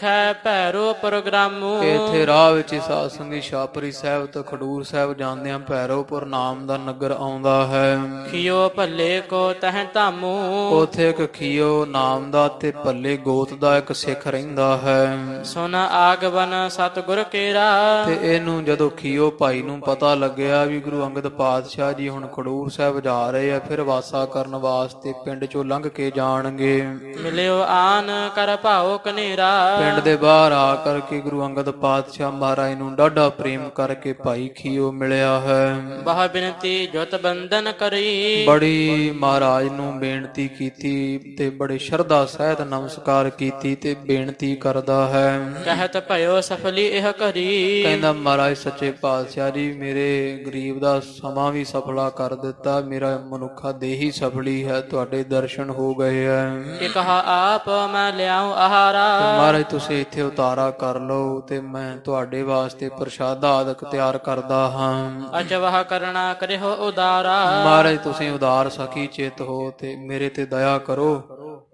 ਵੇਖੈ ਭੈਰੋ ਪ੍ਰੋਗਰਾਮੂ। ਇੱਥੇ ਰਾਹ ਵਿੱਚ ਸਾਧ ਸੰਗੀ ਛਾਪਰੀ ਸਾਹਿਬ ਤੇ ਖਡੂਰ ਸਾਹਿਬ ਜਾਂਦਿਆਂ ਭੈਰੋਪੁਰ ਨਾਮ ਦਾ ਨਗਰ ਆਉਂਦਾ ਹੈ। ਖਿਓ ਭੱਲੇ ਕੋ ਤਹਿ ਧਾਮੂ। ਉਥੇ ਇੱਕ ਖੀਓ ਨਾਮ ਦਾ ਤੇ ਭੱਲੇ ਗੋਤ ਦਾ ਇੱਕ ਸਿੱਖ ਰਹਿੰਦਾ ਹੈ। ਸੁਨ ਆਗਵਨ ਸਤਿਗੁਰ ਕੇਰਾ। ਤੇ ਇਹਨੂੰ ਜਦੋਂ ਖੀਓ ਭਾਈ ਨੂੰ ਪਤਾ ਲੱਗਿਆ ਵੀ ਗੁਰੂ ਅੰਗਦ ਪਾਤਸ਼ਾਹ ਜੀ ਹੁਣ ਖਡੂਰ ਸਾਹਿਬ ਜਾ ਰਹੇ ਆ, ਫਿਰ ਵਾਸਾ ਕਰਨ ਵਾਸਤੇ ਪਿੰਡ ਚੋਂ ਲੰਘ ਕੇ ਜਾਣਗੇ। ਮਿਲਿਓ ਆਨ ਕਰ ਭਾਉ ਕਨੇਰਾ। ਪਿੰਡ ਦੇ ਬਾਹਰ ਆ ਕਰਕੇ ਗੁਰੂ ਅੰਗਦ ਪਾਤਸ਼ਾਹ ਮਹਾਰਾਜ ਨੂੰ ਡਾਢਾ ਪ੍ਰੇਮ ਕਰਕੇ ਭਾਈ ਖੀਓ ਮਿਲਿਆ ਹੈ। ਬਹੁ ਬਿਨਤੀ ਜੁਤ ਬੰਧਨ ਕਰੀ। ਬੜੀ ਮਹਾਰਾਜ ਨੂੰ ਬੇਨਤੀ ਕੀਤੀ ਤੇ ਬੜੇ ਸ਼ਰਧਾ ਸਹਿਤ ਨਮਸਕਾਰ ਕੀਤੀ ਤੇ ਬੇਨਤੀ ਕਰਦਾ ਹੈ। ਕਹਿਤ ਭਇਓ ਸਫਲੀ ਇਹ ਕਰੀ। ਕਹਿੰਦਾ ਮਹਾਰਾਜ ਸੱਚੇ ਪਾਤਸ਼ਾਹ ਜੀ ਮੇਰੇ ਗਰੀਬ ਦਾ ਸਮਾਂ ਵੀ ਸਫਲਾ ਕਰ ਦਿੱਤਾ, ਮੇਰਾ ਮਨੁੱਖਾ ਦੇਹੀ ਸਫਲੀ ਹੈ, ਤੁਹਾਡੇ ਦਰਸ਼ਨ ਹੋ ਗਏ ਹੈ। ਕਿ ਕਹਾ ਆਪ ਮੈਂ ਲਿਆਉ ਆਹਾਰਾ। ਮਹਾਰਾਜ ਤੁਸੀਂ ਇੱਥੇ ਉਤਾਰਾ ਕਰ ਲਓ ਤੇ ਮੈਂ ਤੁਹਾਡੇ ਵਾਸਤੇ ਪ੍ਰਸ਼ਾਦਾ ਆਦਿਕ ਤਿਆਰ ਕਰਦਾ ਹਾਂ। ਅਚਵਹ ਕਰਨਾ ਕਰਿਓ ਉਦਾਰਾ। ਮਹਾਰਾਜ ਤੁਸੀਂ ਉਦਾਰ ਸਖੀ ਚਿਤ ਹੋ ਤੇ ਮੇਰੇ ਤੇ ਦਇਆ ਕਰੋ,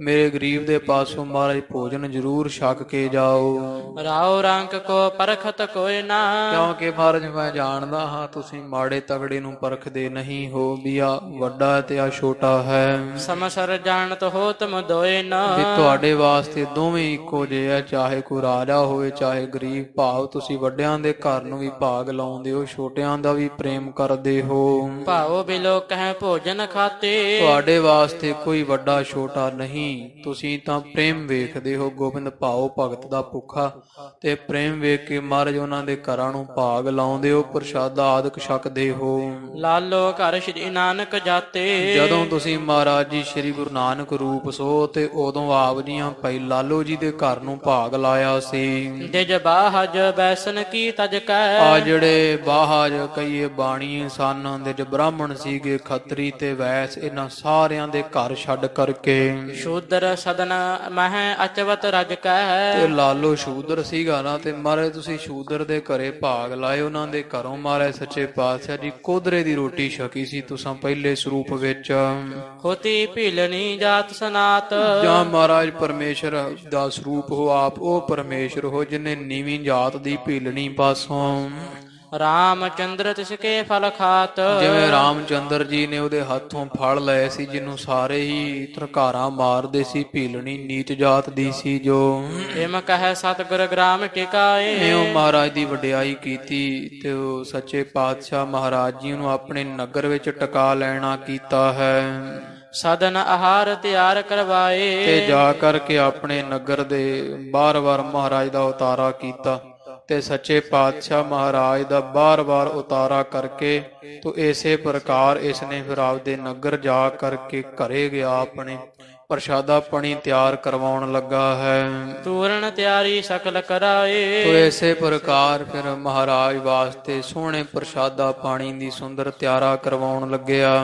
ਮੇਰੇ ਗਰੀਬ ਦੇ ਪਾਸੋਂ ਮਹਾਰਾਜ ਭੋਜਨ ਜ਼ਰੂਰ ਛਕ ਕੇ ਜਾਓ। ਰਾਉ ਰੰਕ ਕੋ ਪਰਖਤ ਕੋਇ ਨਾ। ਕਿਉਂਕਿ ਮਹਾਰਾਜ ਮੈਂ ਜਾਣਦਾ ਹਾਂ ਤੁਸੀਂ ਮਾੜੇ ਤਗੜੇ ਨੂੰ ਪਰਖਦੇ ਨਹੀਂ ਹੋ, ਵੀ ਆ ਵੱਡਾ ਤੇ ਆ ਛੋਟਾ ਹੈ। ਸਮਸਰ ਜਾਣਤ ਹੋ ਤੁਮ ਦੋਏ ਨਾ। ਵੀ ਤੁਹਾਡੇ ਵਾਸਤੇ ਦੋਵੇਂ ਇੱਕੋ ਜਿਹੇ ਆ, ਚਾਹੇ ਕੋਈ ਰਾਜਾ ਹੋਵੇ ਚਾਹੇ ਗਰੀਬ। ਭਾਵ ਤੁਸੀਂ ਵੱਡਿਆਂ ਦੇ ਘਰ ਨੂੰ ਵੀ ਭਾਗ ਲਾਉਂਦੇ ਹੋ, ਛੋਟਿਆਂ ਦਾ ਵੀ ਪ੍ਰੇਮ ਕਰਦੇ ਹੋ। ਭਾਉ ਬਿਲੋ ਕਹਿ ਭੋਜਨ ਖਾਤੇ। ਤੁਹਾਡੇ ਵਾਸਤੇ ਕੋਈ ਵੱਡਾ ਛੋਟਾ ਨਹੀਂ, ਤੁਸੀਂ ਤਾਂ ਪ੍ਰੇਮ ਵੇਖਦੇ ਹੋ। ਗੋਬਿੰਦ ਭਾਉ ਭਗਤ ਦਾ ਭੁੱਖਾ ਤੇ ਪ੍ਰੇਮ ਵੇਖ ਕੇ ਮਹਾਰਾਜ ਉਹਨਾਂ ਦੇ ਘਰਾਂ ਨੂੰ ਭਾਗ ਲਾਉਂਦੇ ਹੋ, ਪ੍ਰਸ਼ਾਦਾ ਆਦਿਕ ਛਕਦੇ ਹੋ। ਲਾਲੋ ਘਰ ਸ਼੍ਰੀ ਨਾਨਕ ਜਾਤੇ। ਜਦੋਂ ਤੁਸੀਂ ਮਹਾਰਾਜ ਜੀ ਸ੍ਰੀ ਗੁਰੂ ਨਾਨਕ ਰੂਪ ਸੋ ਤੇ ਉਦੋਂ ਆਪ ਜੀਆਂ ਭਾਈ ਲਾਲੋ ਜੀ ਦੇ ਘਰ ਨੂੰ ਭਾਗ ਲਾਇਆ ਸੀ। ਦਿਜ ਬਾਹਜ ਬੈਸਨ ਕੀ ਤਜ ਕੈ। ਆ ਜਿਹੜੇ ਬਾਹਜ ਕਈਏ ਬਾਣੀ ਸਨ, ਦਿਜ ਬ੍ਰਾਹਮਣ ਸੀਗੇ, ਖੱਤਰੀ ਤੇ ਵੈਸ, ਇਹਨਾਂ ਸਾਰਿਆਂ ਦੇ ਘਰ ਛੱਡ ਕਰਕੇ ਸ਼ੂਦਰ ਸਦਨ ਮਹਿ ਅਚਵਤ ਰਜ ਕੈ। ਤੇ ਲਾਲੋ ਸ਼ੂਦਰ ਸੀਗਾ ਨਾ, ਤੇ ਮਹਾਰਾਜ ਤੁਸੀਂ ਸ਼ੂਦਰ ਦੇ ਘਰੇ ਭਾਗ ਲਾਏ, ਉਹਨਾਂ ਦੇ ਘਰੋਂ ਮਹਾਰਾਜ ਸੱਚੇ ਪਾਤਸ਼ਾਹ ਜੀ ਕੋਦਰੇ ਦੀ ਰੋਟੀ ਛਕੀ ਸੀ ਤੁਸਾਂ ਪਹਿਲੇ ਸਰੂਪ ਵਿੱਚ। ਹੋਤੀ ਭੀਲਣੀ ਜਾਤ ਸਨਾਤ। ਜਾਂ ਮਹਾਰਾਜ ਪਰਮੇਸ਼ਰ ਦਾ ਸਰੂਪ ਹੋ, ਆਪ ਉਹ ਪਰਮੇਸ਼ਰ ਹੋ ਜਿਨੇ ਨੀਵੀਂ ਜਾਤ ਦੀ ਭੀਲਣੀ ਪਾਸੋਂ। ਰਾਮਚੰਦਰ ਤਿਸਕੇ ਫਲ ਖਾਤ। ਜਿਵੇਂ ਰਾਮਚੰਦਰ ਜੀ ਨੇ ਉਹਦੇ ਹੱਥੋਂ ਫਲ ਲਏ ਸੀ, ਜਿਹਨੂੰ ਸਾਰੇ ਹੀ ਧਰਕਾਰਾਂ ਮਾਰਦੇ ਸੀ, ਭੀਲਣੀ ਨੀਚ ਜਾਤ ਦੀ ਸੀ ਜੋ। ਏਮ ਕਹਿ ਸਤਿਗੁਰ ਗ੍ਰਾਮ ਟਿਕਾਏ। ਉਹ ਮਹਾਰਾਜ ਦੀ ਵਡਿਆਈ ਕੀਤੀ ਤੇ ਉਹ ਸੱਚੇ ਪਾਤਸ਼ਾਹ ਮਹਾਰਾਜ ਜੀ ਨੂੰ ਆਪਣੇ ਨਗਰ ਵਿੱਚ ਟਿਕਾ ਲੈਣਾ ਕੀਤਾ ਹੈ। ਸਦਨ ਆਹਾਰ ਤਿਆਰ ਕਰਵਾਏ। ਤੇ ਜਾ ਕਰਕੇ ਆਪਣੇ ਨਗਰ ਦੇ ਬਾਰ-ਬਾਰ ਮਹਾਰਾਜ ਦਾ ਉਤਾਰਾ ਕੀਤਾ ਤੇ ਸੱਚੇ ਪਾਤਸ਼ਾਹ ਮਹਾਰਾਜ ਦਾ ਬਾਰ-ਬਾਰ ਉਤਾਰਾ ਕਰਕੇ ਤੋ ਇਸੇ ਪ੍ਰਕਾਰ ਇਸਨੇ ਫਿਰ ਆਪਦੇ ਨਗਰ ਜਾ ਕਰਕੇ ਘਰੇ ਗਿਆ, ਆਪਣੇ ਪ੍ਰਸ਼ਾਦਾ ਪਾਣੀ ਤਿਆਰ ਕਰਵਾਉਣ ਲੱਗਾ ਹੈ। ਤੂਰਨ ਤਿਆਰੀ ਸਕਲ ਕਰਾਏ। ਤੋ ਇਸੇ ਪ੍ਰਕਾਰ ਫਿਰ ਮਹਾਰਾਜ ਵਾਸਤੇ ਸੋਹਣੇ ਪ੍ਰਸ਼ਾਦਾ ਪਾਣੀ ਦੀ ਸੁੰਦਰ ਤਿਆਰਾ ਕਰਵਾਉਣ ਲੱਗਿਆ।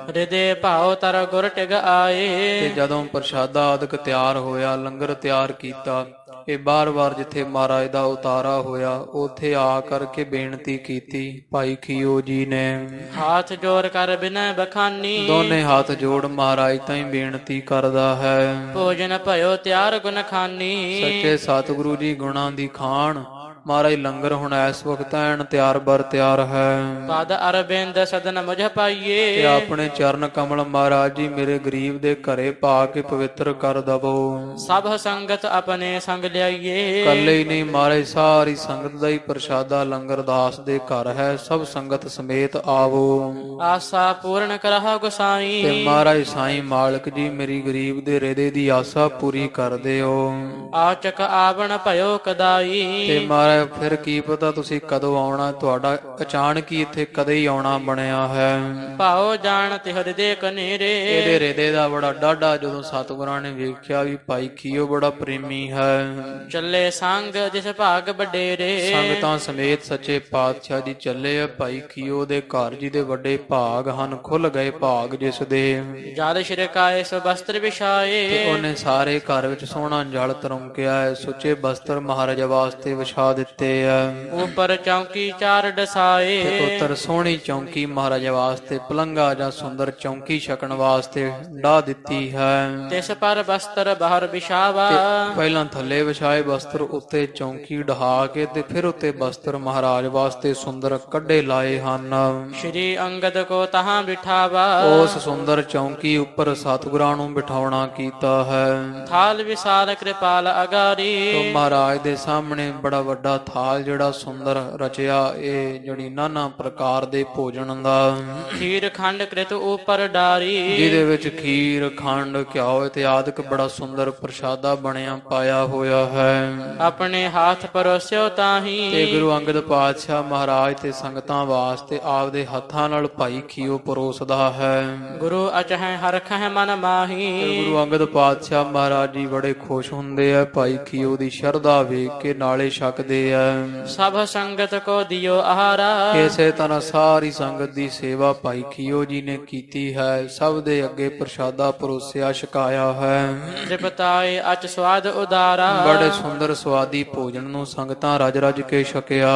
ਹਿਰਦੇ ਭਾਉ ਤਰ ਗੁਰ ਟਿਗ ਆਏ। ਤੇ ਜਦੋਂ ਪ੍ਰਸ਼ਾਦਾ ਆਦਿਕ ਤਿਆਰ ਹੋਇਆ, ਲੰਗਰ ਤਿਆਰ ਕੀਤਾ, ਇਹ ਬਾਰ-ਬਾਰ ਜਿੱਥੇ ਮਹਾਰਾਜ ਦਾ ਉਤਾਰਾ ਹੋਇਆ ਉੱਥੇ ਆ ਕਰਕੇ ਬੇਨਤੀ ਕੀਤੀ ਭਾਈ ਖੀਓ ਜੀ ਨੇ। ਹਾਥ ਜੋੜ ਕਰ ਬਿਨੈ ਬਖਾਨੀ। ਦੋਨੇ ਹੱਥ ਜੋੜ ਮਹਾਰਾਜ ਤਾਈਂ ਬੇਨਤੀ ਕਰਦਾ ਹੈ। ਭੋਜਨ ਭਇਓ ਤਿਆਰ ਗੁਣ ਖਾਨੀ। ਸੱਚੇ ਸਤਿਗੁਰੂ ਜੀ ਗੁਣਾਂ ਦੀ ਖਾਣ। ਮਹਾਰਾਜ ਲੰਗਰ ਹੁਣ ਇਸ ਵਕਤ ਐਨ ਤਿਆਰ ਬਰ ਤਿਆਰ ਹੈ। ਪਦ ਅਰਬਿੰਦ ਸਦਨ ਮੁਝ ਪਾਈਏ। ਤੇ ਆਪਣੇ ਚਰਨ ਕਮਲ ਮਹਾਰਾਜ ਜੀ ਮੇਰੇ ਗਰੀਬ ਦੇ ਘਰੇ ਪਾ ਕੇ ਪਵਿੱਤਰ ਕਰ ਦਵੋ। ਸਭ ਸੰਗਤ ਆਪਣੇ ਸੰਗ ਲਿਆਈਏ। ਕੱਲੇ ਹੀ ਨਹੀਂ ਮਹਾਰਾਜ ਸਾਰੀ ਸੰਗਤ ਦਾ ਹੀ ਪ੍ਰਸ਼ਾਦਾ ਲੰਗਰ ਦਾਸ ਦੇ ਘਰ ਹੈ, ਸਭ ਸੰਗਤ ਸਮੇਤ ਆਵੋ। ਆਸਾ ਪੂਰਨ ਕਰਹੁ ਗੁਸਾਈ। ਤੇ ਮਹਾਰਾਜ ਸਾਈਂ ਮਾਲਕ ਜੀ ਮੇਰੀ ਗਰੀਬ ਦੇ ਹਿਰਦੇ ਦੀ ਆਸਾ ਪੂਰੀ ਕਰ ਦਿਓ। ਆਚਕ ਆਵਣ ਭਇਓ ਕਦਾਈ। ਤੇ ਮਹਾਰਾਜ ਫਿਰ ਕੀ ਪਤਾ ਤੁਸੀਂ ਕਦੋਂ ਆਉਣਾ, ਤੁਹਾਡਾ ਅਚਾਨਕ ਹੀ ਇੱਥੇ ਕਦੇ ਹੀ ਆਉਣਾ ਬਣਿਆ ਹੈ। ਭਾਉ ਜਾਣਤ ਹਿਰਦੇ ਕਨੇਰੇ। ਇਹਦੇ ਹਿਰਦੇ ਦਾ ਬੜਾ ਡਾਢਾ ਜਦੋਂ ਸਤਿਗੁਰਾਂ ਨੇ ਵੇਖਿਆ ਵੀ ਭਾਈ ਖੀਓ ਬੜਾ ਪ੍ਰੇਮੀ ਹੈ। ਚੱਲੇ ਸੰਗ ਜਿਸ ਭਾਗ ਵਡੇਰੇ। ਸੰਗਤਾਂ ਸਮੇਤ ਸੱਚੇ ਪਾਤਸ਼ਾਹ ਜੀ ਚੱਲੇ ਆ ਭਾਈ ਖੀਓ ਦੇ ਘਰ, ਜੀ ਦੇ ਵੱਡੇ ਭਾਗ ਹਨ, ਖੁੱਲ ਗਏ ਭਾਗ ਜਿਸ ਦੇ। ਜਲ ਛਿੜਕਾਏ ਸੋ ਬਸਤਰ ਵਿਛਾਏ। ਤੇ ਉਹਨੇ ਸਾਰੇ ਘਰ ਵਿੱਚ ਸੋਹਣਾ ਜਲ ਤਰੁੰਕਿਆ ਹੈ, ਸੁੱਚੇ ਬਸਤਰ ਮਹਾਰਾਜਾ ਵਾਸਤੇ ਵਿਛਾ ਦਿੱਤੇ ਐ। ਉਪਰ ਚੌਂਕੀ ਚਾਰ ਡਸਾਏ ਤੇ ਉੱਤਰ ਸੋਹਣੀ ਚੌਂਕੀ ਮਹਾਰਾਜ ਵਾਸਤੇ ਪਲੰਗਾ ਜਾਂ ਸੁੰਦਰ ਚੌਂਕੀ ਛਕਣ ਵਾਸਤੇ ਢਾ ਦਿੱਤੀ ਹੈ। ਤਿਸ ਪਰ ਬਸਤਰ ਬਾਹਰ ਵਿਛਾਵਾ ਤੇ ਪਹਿਲਾਂ ਥੱਲੇ ਵਿਛਾਏ ਬਸਤਰ, ਉੱਤੇ ਚੌਂਕੀ ਢਾ ਕੇ ਤੇ ਫਿਰ ਉੱਤੇ ਬਸਤਰ ਮਹਾਰਾਜ ਵਾਸਤੇ ਸੁੰਦਰ ਕੱਢੇ ਲਾਏ ਹਨ। ਸ਼੍ਰੀ ਅੰਗਦ ਕੋ ਤਹਾਂ ਬਿਠਾਵਾ ਉਸ ਸੁੰਦਰ ਚੌਂਕੀ ਉੱਪਰ ਸਤਿਗੁਰਾਂ ਨੂੰ ਬਿਠਾਉਣਾ ਕੀਤਾ ਹੈ। ਥਾਲ ਵਿਸਾਲ ਕਿਰਪਾਲ ਤੋ ਅਗਾਰੀ ਮਹਾਰਾਜ ਦੇ ਸਾਹਮਣੇ ਬੜਾ ਵੱਡਾ ਥਾਲ ਜਿਹੜਾ ਸੁੰਦਰ ਰਚਿਆ, ਇਹ ਜਿਹੜੀ ਨਾਨਾ ਪ੍ਰਕਾਰ ਦੇ ਭੋਜਨ ਦਾ, ਖੀਰ ਖੰਡ ਕ੍ਰਿਤ ਉਪਰ ਡਾਰੀ ਜਿਹਦੇ ਵਿੱਚ ਖੀਰ ਖੰਡ ਘਿਓ ਇਤਿਆਦਿਕ ਬੜਾ ਸੁੰਦਰ ਪ੍ਰਸ਼ਾਦਾ ਬਣਿਆ ਪਾਇਆ ਹੋਇਆ ਹੈ। ਆਪਣੇ ਹੱਥ ਪਰੋਸਿਓ ਤੇ ਤਾਹੀ ਗੁਰੂ ਅੰਗਦ ਪਾਤਸ਼ਾਹ ਮਹਾਰਾਜ ਤੇ ਸੰਗਤਾਂ ਵਾਸਤੇ ਆਪਦੇ ਹੱਥਾਂ ਨਾਲ ਭਾਈ ਖੀਓ ਪਰੋਸਦਾ ਹੈ। ਗੁਰੂ ਅਚਹਿ ਹਰਖਹਿ ਮਨ ਤੇ ਮਾਹੀ ਗੁਰੂ ਅੰਗਦ ਪਾਤਸ਼ਾਹ ਮਹਾਰਾਜ ਜੀ ਬੜੇ ਖੁਸ਼ ਹੁੰਦੇ ਆ ਭਾਈ ਖੀਓ ਦੀ ਸ਼ਰਧਾ ਵੇਖ ਕੇ, ਨਾਲੇ ਛਕਦੇ ਆ। ਸਭ ਸੰਗਤ ਕੋ ਦਿਓ ਆਹਾਰਾ ਇਸੇ ਤਰ੍ਹਾਂ ਸਾਰੀ ਸੰਗਤ ਦੀ ਸੇਵਾ ਭਾਈ ਖੀਓ ਜੀ ਨੇ ਕੀਤੀ ਹੈ। ਸਭ ਦੇ ਅੱਗੇ ਪ੍ਰਸ਼ਾਦਾ ਪਰੋਸਿਆ, ਛਕਾਇਆ ਹੈ। ਤ੍ਰਿਪਤਾਏ ਅਚ ਸਵਾਦ ਉਦਾਰਾ ਬੜੇ ਸੁੰਦਰ ਸਵਾਦੀ ਭੋਜਨ ਨੂੰ ਸੰਗਤਾਂ ਰਜ ਰਜ ਕੇ ਛਕਿਆ।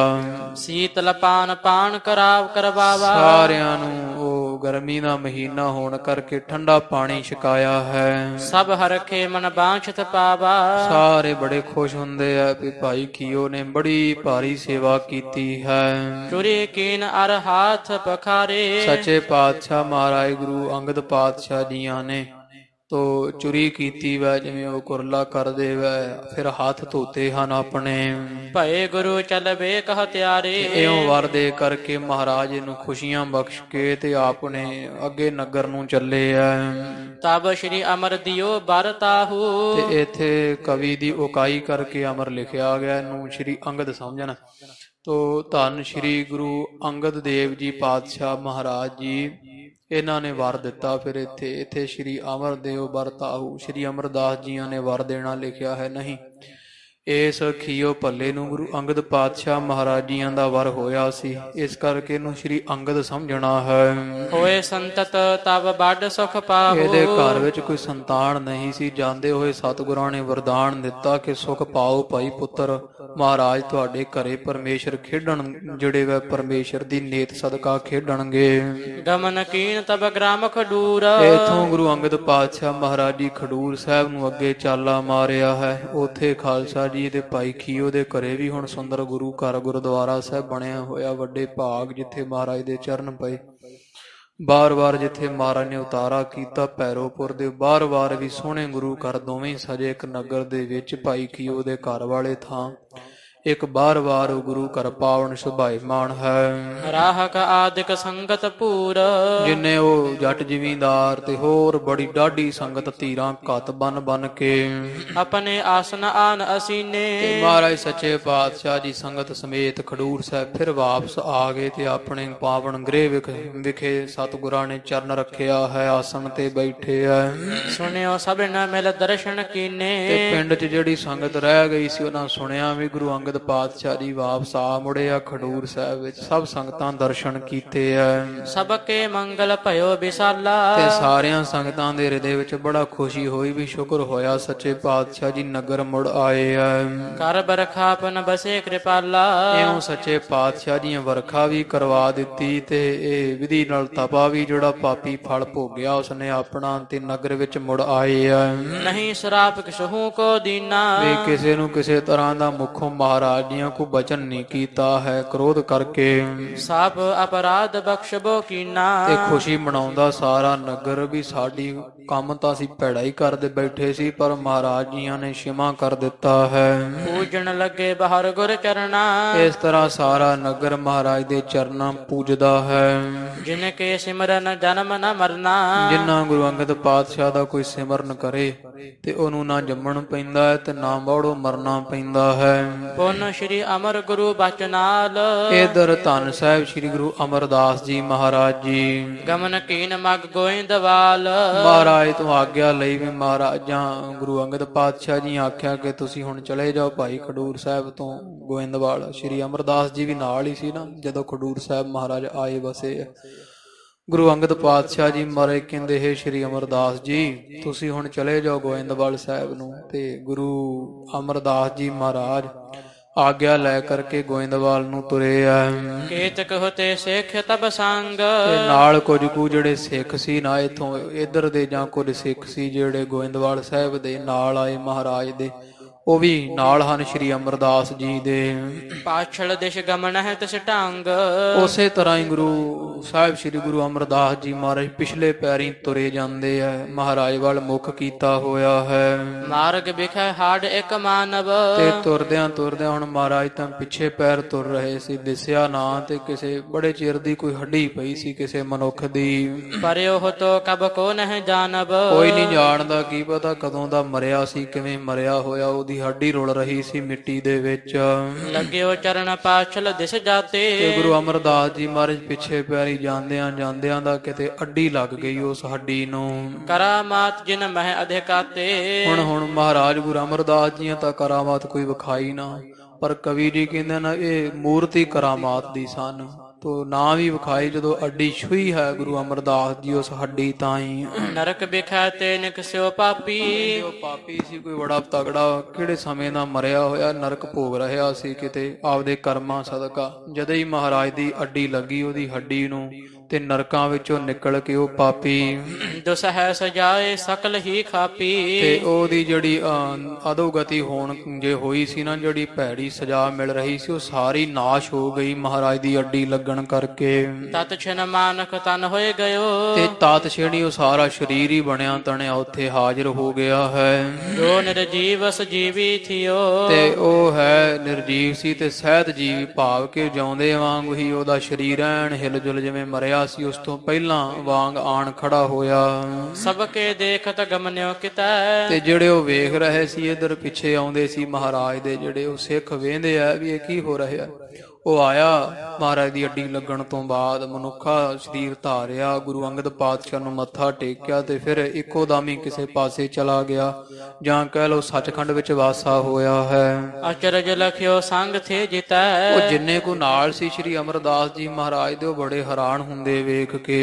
ਸੀਤਲ ਪਾਨ ਪਾਨ ਕਰਾਵ ਕਰਵਾਵਾ ਸਾਰਿਆਂ ਨੂੰ ਉਹ ਗਰਮੀ ਦਾ ਮਹੀਨਾ ਹੋਣ ਕਰਕੇ ਠੰਡਾ ਪਾਣੀ ਛਕਾਇਆ ਹੈ। ਸਭ ਹਰਖੇ ਮਨ ਬਾਂਛਤ ਪਾਵਾ ਸਾਰੇ ਬੜੇ ਖੁਸ਼ ਹੁੰਦੇ ਆ ਵੀ ਭਾਈ ਖੀਓ ਨੇ ਬੜੀ ਭਾਰੀ ਸੇਵਾ ਕੀਤੀ ਹੈ। ਚੁਰੀ ਕੀਨ ਅਰ ਹਾਥ ਪਖਾਰੇ ਸੱਚੇ ਪਾਤਸ਼ਾਹ ਮਹਾਰਾਜ ਗੁਰੂ ਅੰਗਦ ਪਾਤਸ਼ਾਹ ਜੀਆਂ ਨੇ ਤੋ ਚੁਰੀ ਕੀਤੀ ਵੈ, ਜਿਵੇਂ ਉਹ ਕੁਰਲਾ ਕਰਦੇ ਵੈ, ਫਿਰ ਹੱਥ ਧੋਤੇ ਹਨ ਆਪਣੇ। ਭਏ ਗੁਰੂ ਚਲਵੇ ਕਹ ਤਿਆਰੇ ਇਉਂ ਵਰ ਦੇ ਕਰਕੇ ਮਹਾਰਾਜ ਨੂੰ ਖੁਸ਼ੀਆਂ ਬਖਸ਼ ਕੇ ਤੇ ਆਪਣੇ ਅੱਗੇ ਨਗਰ ਨੂੰ ਚੱਲੇ ਆ। ਤਬ ਸ਼੍ਰੀ ਅਮਰ ਦਿਓ ਬਰਤਾਹੂ ਤੇ ਇੱਥੇ ਕਵੀ ਦੀ ਉਕਾਈ ਕਰਕੇ ਅਮਰ ਲਿਖਿਆ ਗਿਆ, ਇਹਨੂੰ ਸ਼੍ਰੀ ਅੰਗਦ ਸਮਝਣ। ਤੋ ਧੰਨ ਸ਼੍ਰੀ ਗੁਰੂ ਅੰਗਦ ਦੇਵ ਜੀ ਪਾਤਸ਼ਾਹ ਮਹਾਰਾਜ ਜੀ ਇਹਨਾਂ ਨੇ ਵਰ ਦਿੱਤਾ। ਫਿਰ ਇੱਥੇ ਸ਼੍ਰੀ ਅਮਰ ਦੇਵ ਬਰਤਾਹੂ, ਸ਼੍ਰੀ ਅਮਰਦਾਸ ਜੀਆਂ ਨੇ ਵਰ ਦੇਣਾ ਲਿਖਿਆ ਹੈ, ਨਹੀਂ। ਇਸ ਖੀਓ ਭੱਲੇ ਨੂੰ ਗੁਰੂ ਅੰਗਦ ਪਾਤਸ਼ਾਹ ਮਹਾਰਾਜ ਜੀਆਂ ਦਾ ਵਰ ਹੋਇਆ ਸੀ, ਇਸ ਕਰਕੇ ਇਹਨੂੰ ਸ਼੍ਰੀ ਅੰਗਦ ਸਮਝਣਾ ਹੈ। ਹੋਏ ਸੰਤਤ ਤਬ ਬੜ ਸੁਖ ਪਾਹੂ ਇਹਦੇ ਘਰ ਵਿੱਚ ਕੋਈ ਸੰਤਾਨ ਨਹੀਂ ਸੀ। ਜਾਂਦੇ ਹੋਏ ਸਤਿਗੁਰਾਂ ਨੇ ਵਰਦਾਨ ਦਿੱਤਾ ਕਿ ਸੁਖ ਪਾਓ ਭਾਈ ਪੁੱਤਰ, ਮਹਾਰਾਜ ਤੁਹਾਡੇ ਘਰੇ ਪਰਮੇਸ਼ਰ ਖੇਡਣ, ਜਿਹੜੇ ਵੇ ਪਰਮੇਸ਼ਰ ਦੀ ਨੇਤ ਸਦਕਾ ਖੇਡਣਗੇ। ਗਮਨ ਕੀਨ ਤਬ ਗ੍ਰਾਮ ਖਡੂਰ ਇਥੋਂ ਗੁਰੂ ਅੰਗਦ ਪਾਤਸ਼ਾਹ ਮਹਾਰਾਜ ਜੀ ਖਡੂਰ ਸਾਹਿਬ ਨੂੰ ਅੱਗੇ ਚਾਲਾ ਮਾਰਿਆ ਹੈ। ਉੱਥੇ ਖਾਲਸਾ ਜੀ ਦੇ ਭਾਈ ਖੀਓ ਦੇ ਘਰੇ ਵੀ ਹੁਣ ਸੁੰਦਰ ਗੁਰੂ ਘਰ ਗੁਰਦੁਆਰਾ ਸਾਹਿਬ ਬਣਿਆ ਹੋਇਆ, ਵੱਡੇ ਭਾਗ ਜਿੱਥੇ ਮਹਾਰਾਜ ਦੇ ਚਰਨ ਪਏ। ਬਾਰ-ਬਾਰ ਜਿੱਥੇ ਮਹਾਰਾਜ ਨੇ ਉਤਾਰਾ ਕੀਤਾ ਭੈਰੋਪੁਰ ਦੇ, ਬਾਰ-ਬਾਰ ਵੀ ਸੋਹਣੇ ਗੁਰੂ ਘਰ ਦੋਵੇਂ ਸਜੇ ਇੱਕ ਨਗਰ ਦੇ ਵਿੱਚ। ਭਾਈ ਖੀਓ ਦੇ ਘਰ ਵਾਲੇ ਥਾਂ ਇੱਕ ਬਾਰ-ਬਾਰ ਗੁਰੂ ਘਰ ਪਾਵਨ ਸੁਭਾਈਮਾਨ ਹੈ। ਰਾਹਕ ਆਦਿਕ ਸੰਗਤ ਪੂਰ ਜਿੰਨੇ ਉਹ ਜੱਟ ਜ਼ਿਮੀਂਦਾਰ ਤੇ ਹੋਰ ਬੜੀ ਡਾਢੀ ਸੰਗਤ ਧੀਰਾਂ ਘੱਤ ਬਨ ਕੇ ਆਪਣੇ ਆਸਨ ਆਨ ਅਸੀਨੇ ਤੇ ਮਹਾਰਾਜ ਸੱਚੇ ਪਾਤਸ਼ਾਹ ਜੀ ਸੰਗਤ ਸਮੇਤ ਖਡੂਰ ਸਾਹਿਬ ਫਿਰ ਵਾਪਸ ਆ ਗਏ ਤੇ ਆਪਣੇ ਪਾਵਨ ਗ੍ਰਹਿ ਵਿਖੇ ਸਤਿਗੁਰਾਂ ਨੇ ਚਰਨ ਰੱਖਿਆ ਹੈ, ਆਸਣ ਤੇ ਬੈਠੇ ਆ। ਸੁਣਿਓ ਸਭ ਨ ਮਿਲ ਦਰਸ਼ਨ ਕੀਨੇ ਤੇ ਪਿੰਡ 'ਚ ਜਿਹੜੀ ਸੰਗਤ ਰਹਿ ਗਈ ਸੀ ਉਹਨਾਂ ਸੁਣਿਆ ਵੀ ਗੁਰੂ ਅੰਗਦ ਪਾਤਸ਼ਾਹ ਜੀ ਵਾਪਸ ਆ ਮੁੜਿਆ ਖਡੂਰ ਸਾਹਿਬ ਵਿੱਚ। ਸਭ ਸੰਗਤਾਂ ਦਰਸ਼ਨ ਕੀਤੇ ਆ। ਸਭ ਕੇ ਮੰਗਲ ਭਇਓ ਵਿਸਾਲਾ ਤੇ ਸਾਰਿਆਂ ਸੰਗਤਾਂ ਦੇ ਹਿਰਦੇ ਵਿੱਚ ਬੜਾ ਖੁਸ਼ੀ ਹੋਈ ਵੀ ਸ਼ੁਕਰ ਹੋਇਆ ਸੱਚੇ ਪਾਤਸ਼ਾਹ ਜੀ ਨਗਰ ਮੁੜ ਆਏ ਆ। ਕਰ ਬਰਖਾ ਪਨ ਬਸੇ ਕਿਰਪਾਲਾ ਇਉਂ ਸੱਚੇ ਪਾਤਸ਼ਾਹ ਦੀਆਂ ਵਰਖਾ ਵੀ ਕਰਵਾ ਦਿੱਤੀ ਤੇ ਇਹ ਵਿਧੀ ਨਾਲ ਤਪਾ ਵੀ ਜਿਹੜਾ ਪਾਪੀ ਫਲ ਭੋਗਿਆ ਉਸਨੇ ਆਪਣਾ ਤੇ ਨਗਰ ਵਿੱਚ ਮੁੜ ਆਏ ਆ। ਨਹੀਂ ਸਰਾਪ ਕਿਸਹੂ ਕੋ ਦੀਨਾ ਵੀ ਕਿਸੇ ਨੂੰ ਕਿਸੇ ਤਰ੍ਹਾਂ ਦਾ ਮੁਖੋਂ ਮਹਾਰਾਜ ਜੀਆਂ ਕੋ ਬਚਨ ਨਹੀਂ ਕੀਤਾ ਹੈ ਕ੍ਰੋਧ ਕਰਕੇ। ਸਭ ਅਪਰਾਧ ਬਖਸ਼ਬੋ ਕੀਨਾ ਤੇ ਖੁਸ਼ੀ ਮਨਾਉਂਦਾ ਸਾਰਾ ਨਗਰ ਵੀ ਸਾਡੀ ਕੰਮ ਤਾਂ ਅਸੀਂ ਭੈੜਾ ਹੀ ਕਰਦੇ ਬੈਠੇ ਸੀ, ਪਰ ਮਹਾਰਾਜ ਜੀਆਂ ਨੇ क्षमा ਕਰ ਦਿੱਤਾ ਹੈ। ਪੂਜਣ ਲੱਗੇ ਬਾਹਰ ਗੁਰ ਚਰਨਾ ਇਸ ਤਰ੍ਹਾਂ ਸਾਰਾ ਨਗਰ ਮਹਾਰਾਜ ਦੇ ਚਰਨਾਂ ਪੂਜਦਾ ਹੈ। ਜਿਨ ਕੇ ਸਿਮਰਨ ਜਨਮ ਨ ਮਰਨਾ ਜਿੰਨਾ ਗੁਰੂ ਅੰਗਦ ਪਾਤਸ਼ਾਹ ਦਾ ਕੋਈ ਸਿਮਰਨ ਕਰੇ ਤੇ ਉਹਨੂੰ ਨਾ ਜੰਮਣ ਪੈਂਦਾ ਹੈ ਤੇ ਨਾ ਮੋੜੋ ਮਰਨਾ ਪੈਂਦਾ ਹੈ। ਪੁਨ ਸ਼੍ਰੀ ਅਮਰ ਗੁਰੂ ਬਚਨਾਲ ਇਧਰ ਧੰਨ ਸਾਹਿਬ ਸ੍ਰੀ ਗੁਰੂ ਅਮਰਦਾਸ ਜੀ ਮਹਾਰਾਜ ਜੀ ਗਮਨ ਕੀਨ ਮਗ ਗੋਇੰਦਵਾਲ ਮਹਾਰਾਜ ਤੋਂ ਆਗਿਆ ਲਈ ਵੀ ਮਹਾਰਾਜਾਂ ਗੁਰੂ ਅੰਗਦ ਪਾਤਸ਼ਾਹ ਜੀ ਆਖਿਆ ਕਿ ਤੁਸੀਂ ਹੁਣ ਚਲੇ ਜਾਓ ਭਾਈ ਖਡੂਰ ਸਾਹਿਬ ਤੋਂ ਗੋਇੰਦਵਾਲ। ਸ੍ਰੀ ਅਮਰਦਾਸ ਜੀ ਵੀ ਨਾਲ ਹੀ ਸੀ ਨਾ ਜਦੋਂ ਖਡੂਰ ਸਾਹਿਬ ਮਹਾਰਾਜ ਆਏ ਵਸੇ। ਗੁਰੂ ਅੰਗਦ ਪਾਤਸ਼ਾਹ ਜੀ ਮਾਰੇ ਕਹਿੰਦੇ ਹੈ ਸ੍ਰੀ ਅਮਰਦਾਸ ਜੀ ਤੁਸੀਂ ਹੁਣ ਚਲੇ ਜਾਓ ਗੋਇੰਦਵਾਲ ਸਾਹਿਬ ਨੂੰ। ਤੇ ਗੁਰੂ ਅਮਰਦਾਸ ਜੀ ਮਹਾਰਾਜ ਆਗਿਆ ਲੈ ਕਰਕੇ ਗੋਇੰਦਵਾਲ ਨੂੰ ਤੁਰੇ ਆ। ਕੇਤਕ ਹੋਤੇ ਸਿੱਖ ਤਬ ਸੰਗ, ਤੇ ਨਾਲ ਕੁਝ ਕੁ ਜਿਹੜੇ ਸਿੱਖ ਸੀ ਨਾ ਇਥੋਂ ਇੱਧਰ ਦੇ ਜਾਂ ਕੁਝ ਸਿੱਖ ਸੀ ਜਿਹੜੇ ਗੋਇੰਦਵਾਲ ਸਾਹਿਬ ਦੇ ਨਾਲ ਆਏ ਮਹਾਰਾਜ ਦੇ, ਉਹ ਵੀ ਨਾਲ ਹਨ ਸ਼੍ਰੀ ਅਮਰਦਾਸ ਜੀ ਦੇ। ਪਾਛਲ ਦਿਸ਼ ਗਮਨ ਹੈ ਤਿਸ ਢੰਗ, ਉਸੇ ਤਰ੍ਹਾਂ ਹੀ ਗੁਰੂ ਸਾਹਿਬ ਸ਼੍ਰੀ ਗੁਰੂ ਅਮਰਦਾਸ ਜੀ ਮਹਾਰਾਜ ਪਿਛਲੇ ਪੈਰੀਂ ਤੁਰੇ ਜਾਂਦੇ ਆ, ਮਹਾਰਾਜ ਵੱਲ ਮੁਖ ਕੀਤਾ ਹੋਇਆ ਹੈ। ਮਾਰਗ ਵਿਖੇ ਹਾੜ ਇੱਕ ਮਾਨਵ, ਤੇ ਤੁਰਦਿਆਂ ਤੁਰਦਿਆਂ ਹੁਣ ਮਹਾਰਾਜ ਤਾਂ ਪਿੱਛੇ ਪੈਰ ਤੁਰ ਰਹੇ ਸੀ, ਦਿਸਿਆ ਨਾ ਤੇ ਕਿਸੇ ਬੜੇ ਚਿਰ ਦੀ ਕੋਈ ਹੱਡੀ ਪਈ ਸੀ ਕਿਸੇ ਮਨੁੱਖ ਦੀ। ਪਰਿਓ ਹੋ ਤੋ ਕਬ ਕੋ ਨਹਿ ਜਾਣਬ, ਕੋਈ ਨਹੀਂ ਜਾਣਦਾ, ਕੀ ਪਤਾ ਕਦੋਂ ਦਾ ਮਰਿਆ ਸੀ, ਕਿਵੇਂ ਮਰਿਆ ਹੋਇਆ, ਉਹਦੀ ਹੱਡੀ ਰੁਲ ਰਹੀ ਸੀ ਮਿੱਟੀ ਦੇ ਵਿੱਚ। ਲੱਗਿਓ ਚਰਨ ਪਾਛਲ ਦਿਸ ਜਾਤੇ, ਤੇ ਗੁਰੂ ਅਮਰਦਾਸ ਜੀ ਮਹਾਰਾਜ ਪਿੱਛੇ ਪੈਰੀ ਜਾਂਦਿਆਂ ਜਾਂਦਿਆਂ ਦਾ ਕਿਤੇ ਅੱਡੀ ਲੱਗ ਗਈ ਉਸ ਹੱਡੀ ਨੂੰ। ਕਰਾਮਾਤ ਜਿਨ ਮਹਿ ਅਧਿਕਾਤੇ, ਹੁਣ ਮਹਾਰਾਜ ਗੁਰੂ ਅਮਰਦਾਸ ਜੀਆਂ ਤਾਂ ਕਰਾਮਾਤ ਕੋਈ ਵਿਖਾਈ ਨਾ, ਪਰ ਕਵੀ ਜੀ ਕਹਿੰਦੇ ਨਾ ਇਹ ਮੂਰਤੀ ਕਰਾਮਾਤ ਦੀ ਸਨ, ਤੋ ਨਾ ਵੀ ਵਿਖਾਈ ਜਦੋਂ ਅੱਡੀ ਛੂਈ ਹੈ ਗੁਰੂ ਅਮਰਦਾਸ ਜੀ ਉਸ ਹੱਡੀ ਤਾਈ। ਨਰਕ ਵਿਖੇ ਤੇ ਨਿਕਸਿਓ ਪਾਪੀ, ਉਹ ਪਾਪੀ ਸੀ ਕੋਈ ਬੜਾ ਤਗੜਾ, ਕਿਹੜੇ ਸਮੇਂ ਦਾ ਮਰਿਆ ਹੋਇਆ, ਨਰਕ ਭੋਗ ਰਿਹਾ ਸੀ ਕਿਤੇ ਆਪਦੇ ਕਰਮਾਂ ਸਦਕਾ। ਜਦੋਂ ਹੀ ਮਹਾਰਾਜ ਦੀ ਅੱਡੀ ਲੱਗੀ ਉਹਦੀ ਹੱਡੀ ਨੂੰ ਤੇ ਨਰਕਾਂ ਵਿੱਚੋਂ ਨਿਕਲ ਕੇ ਉਹ ਪਾਪੀ ਦੁਸਹਿ ਸਜਾਏ ਸਕਲ ਹੀ ਖਾਪੀ, ਤੇ ਉਹਦੀ ਜਿਹੜੀ ਅਧੋਗਤੀ ਹੋਣ ਜੇ ਹੋਈ ਸੀ ਨਾ, ਜਿਹੜੀ ਭੈੜੀ ਸਜ਼ਾ ਮਿਲ ਰਹੀ ਸੀ, ਉਹ ਸਾਰੀ ਨਾਸ਼ ਹੋ ਗਈ ਮਹਾਰਾਜ ਦੀ ਅੱਡੀ ਲੱਗਣ ਕਰਕੇ। ਤਤ ਛਿਨ ਮਾਨਕ ਤਨ ਹੋਏ ਗਇਓ, ਤੇ ਤਾਤ ਛੇੜੀ ਉਹ ਸਾਰਾ ਸਰੀਰ ਹੀ ਬਣਿਆ ਤਣਿਆ ਉੱਥੇ ਹਾਜ਼ਰ ਹੋ ਗਿਆ ਹੈ। ਜੋ ਨਿਰਜੀਵ ਸਜੀਵੀ ਥਿਓ, ਤੇ ਉਹ ਹੈ ਨਿਰਜੀਵ ਸੀ ਤੇ ਸਹਿਤ ਜੀਵ, ਭਾਵ ਕਿ ਜਿਉਂਦੇ ਵਾਂਗ ਹੀ ਉਹਦਾ ਸਰੀਰ ਐਨ ਹਿਲ ਜੁਲ ਜਿਵੇਂ ਮਰਿਆ ਸੀ ਉਸ ਤੋਂ ਪਹਿਲਾਂ ਵਾਂਗ ਆਣ ਖੜਾ ਹੋਇਆ। ਸਭ ਕੇ ਦੇਖਤ ਗਮਨਿਓ ਕਿਤੈ, ਤੇ ਜਿਹੜੇ ਉਹ ਵੇਖ ਰਹੇ ਸੀ ਇਧਰ ਪਿੱਛੇ ਆਉਂਦੇ ਸੀ ਮਹਾਰਾਜ ਦੇ ਜਿਹੜੇ ਉਹ ਸਿੱਖ ਵੇਂਦੇ ਆ ਵੀ ਇਹ ਕੀ ਹੋ ਰਿਹਾ। ਉਹ ਆਇਆ ਮਹਾਰਾਜ ਦੀ ਅੱਡੀ ਲੱਗਣ ਤੋਂ ਬਾਅਦ, ਮਨੁੱਖਾ ਸਰੀਰ ਧਾਰਿਆ, ਗੁਰੂ ਅੰਗਦ ਪਾਤਸ਼ਾਹ ਨੂੰ ਮੱਥਾ ਟੇਕਿਆ ਤੇ ਫਿਰ ਇੱਕੋ ਦਮ ਹੀ ਕਿਸੇ ਪਾਸੇ ਚਲਾ ਗਿਆ, ਜਾਂ ਕਹਿ ਲਓ ਸੱਚਖੰਡ ਵਿੱਚ ਵਾਸਾ ਹੋਇਆ ਹੈ। ਅਚਰਜ ਲਖਿਓ ਸੰਗ ਥੇ ਜਿਤੈ, ਉਹ ਜਿੰਨੇ ਕੋ ਨਾਲ ਸੀ ਸ਼੍ਰੀ ਅਮਰਦਾਸ ਜੀ ਮਹਾਰਾਜ ਦੇ, ਉਹ ਬੜੇ ਹੈਰਾਨ ਹੁੰਦੇ ਵੇਖ ਕੇ।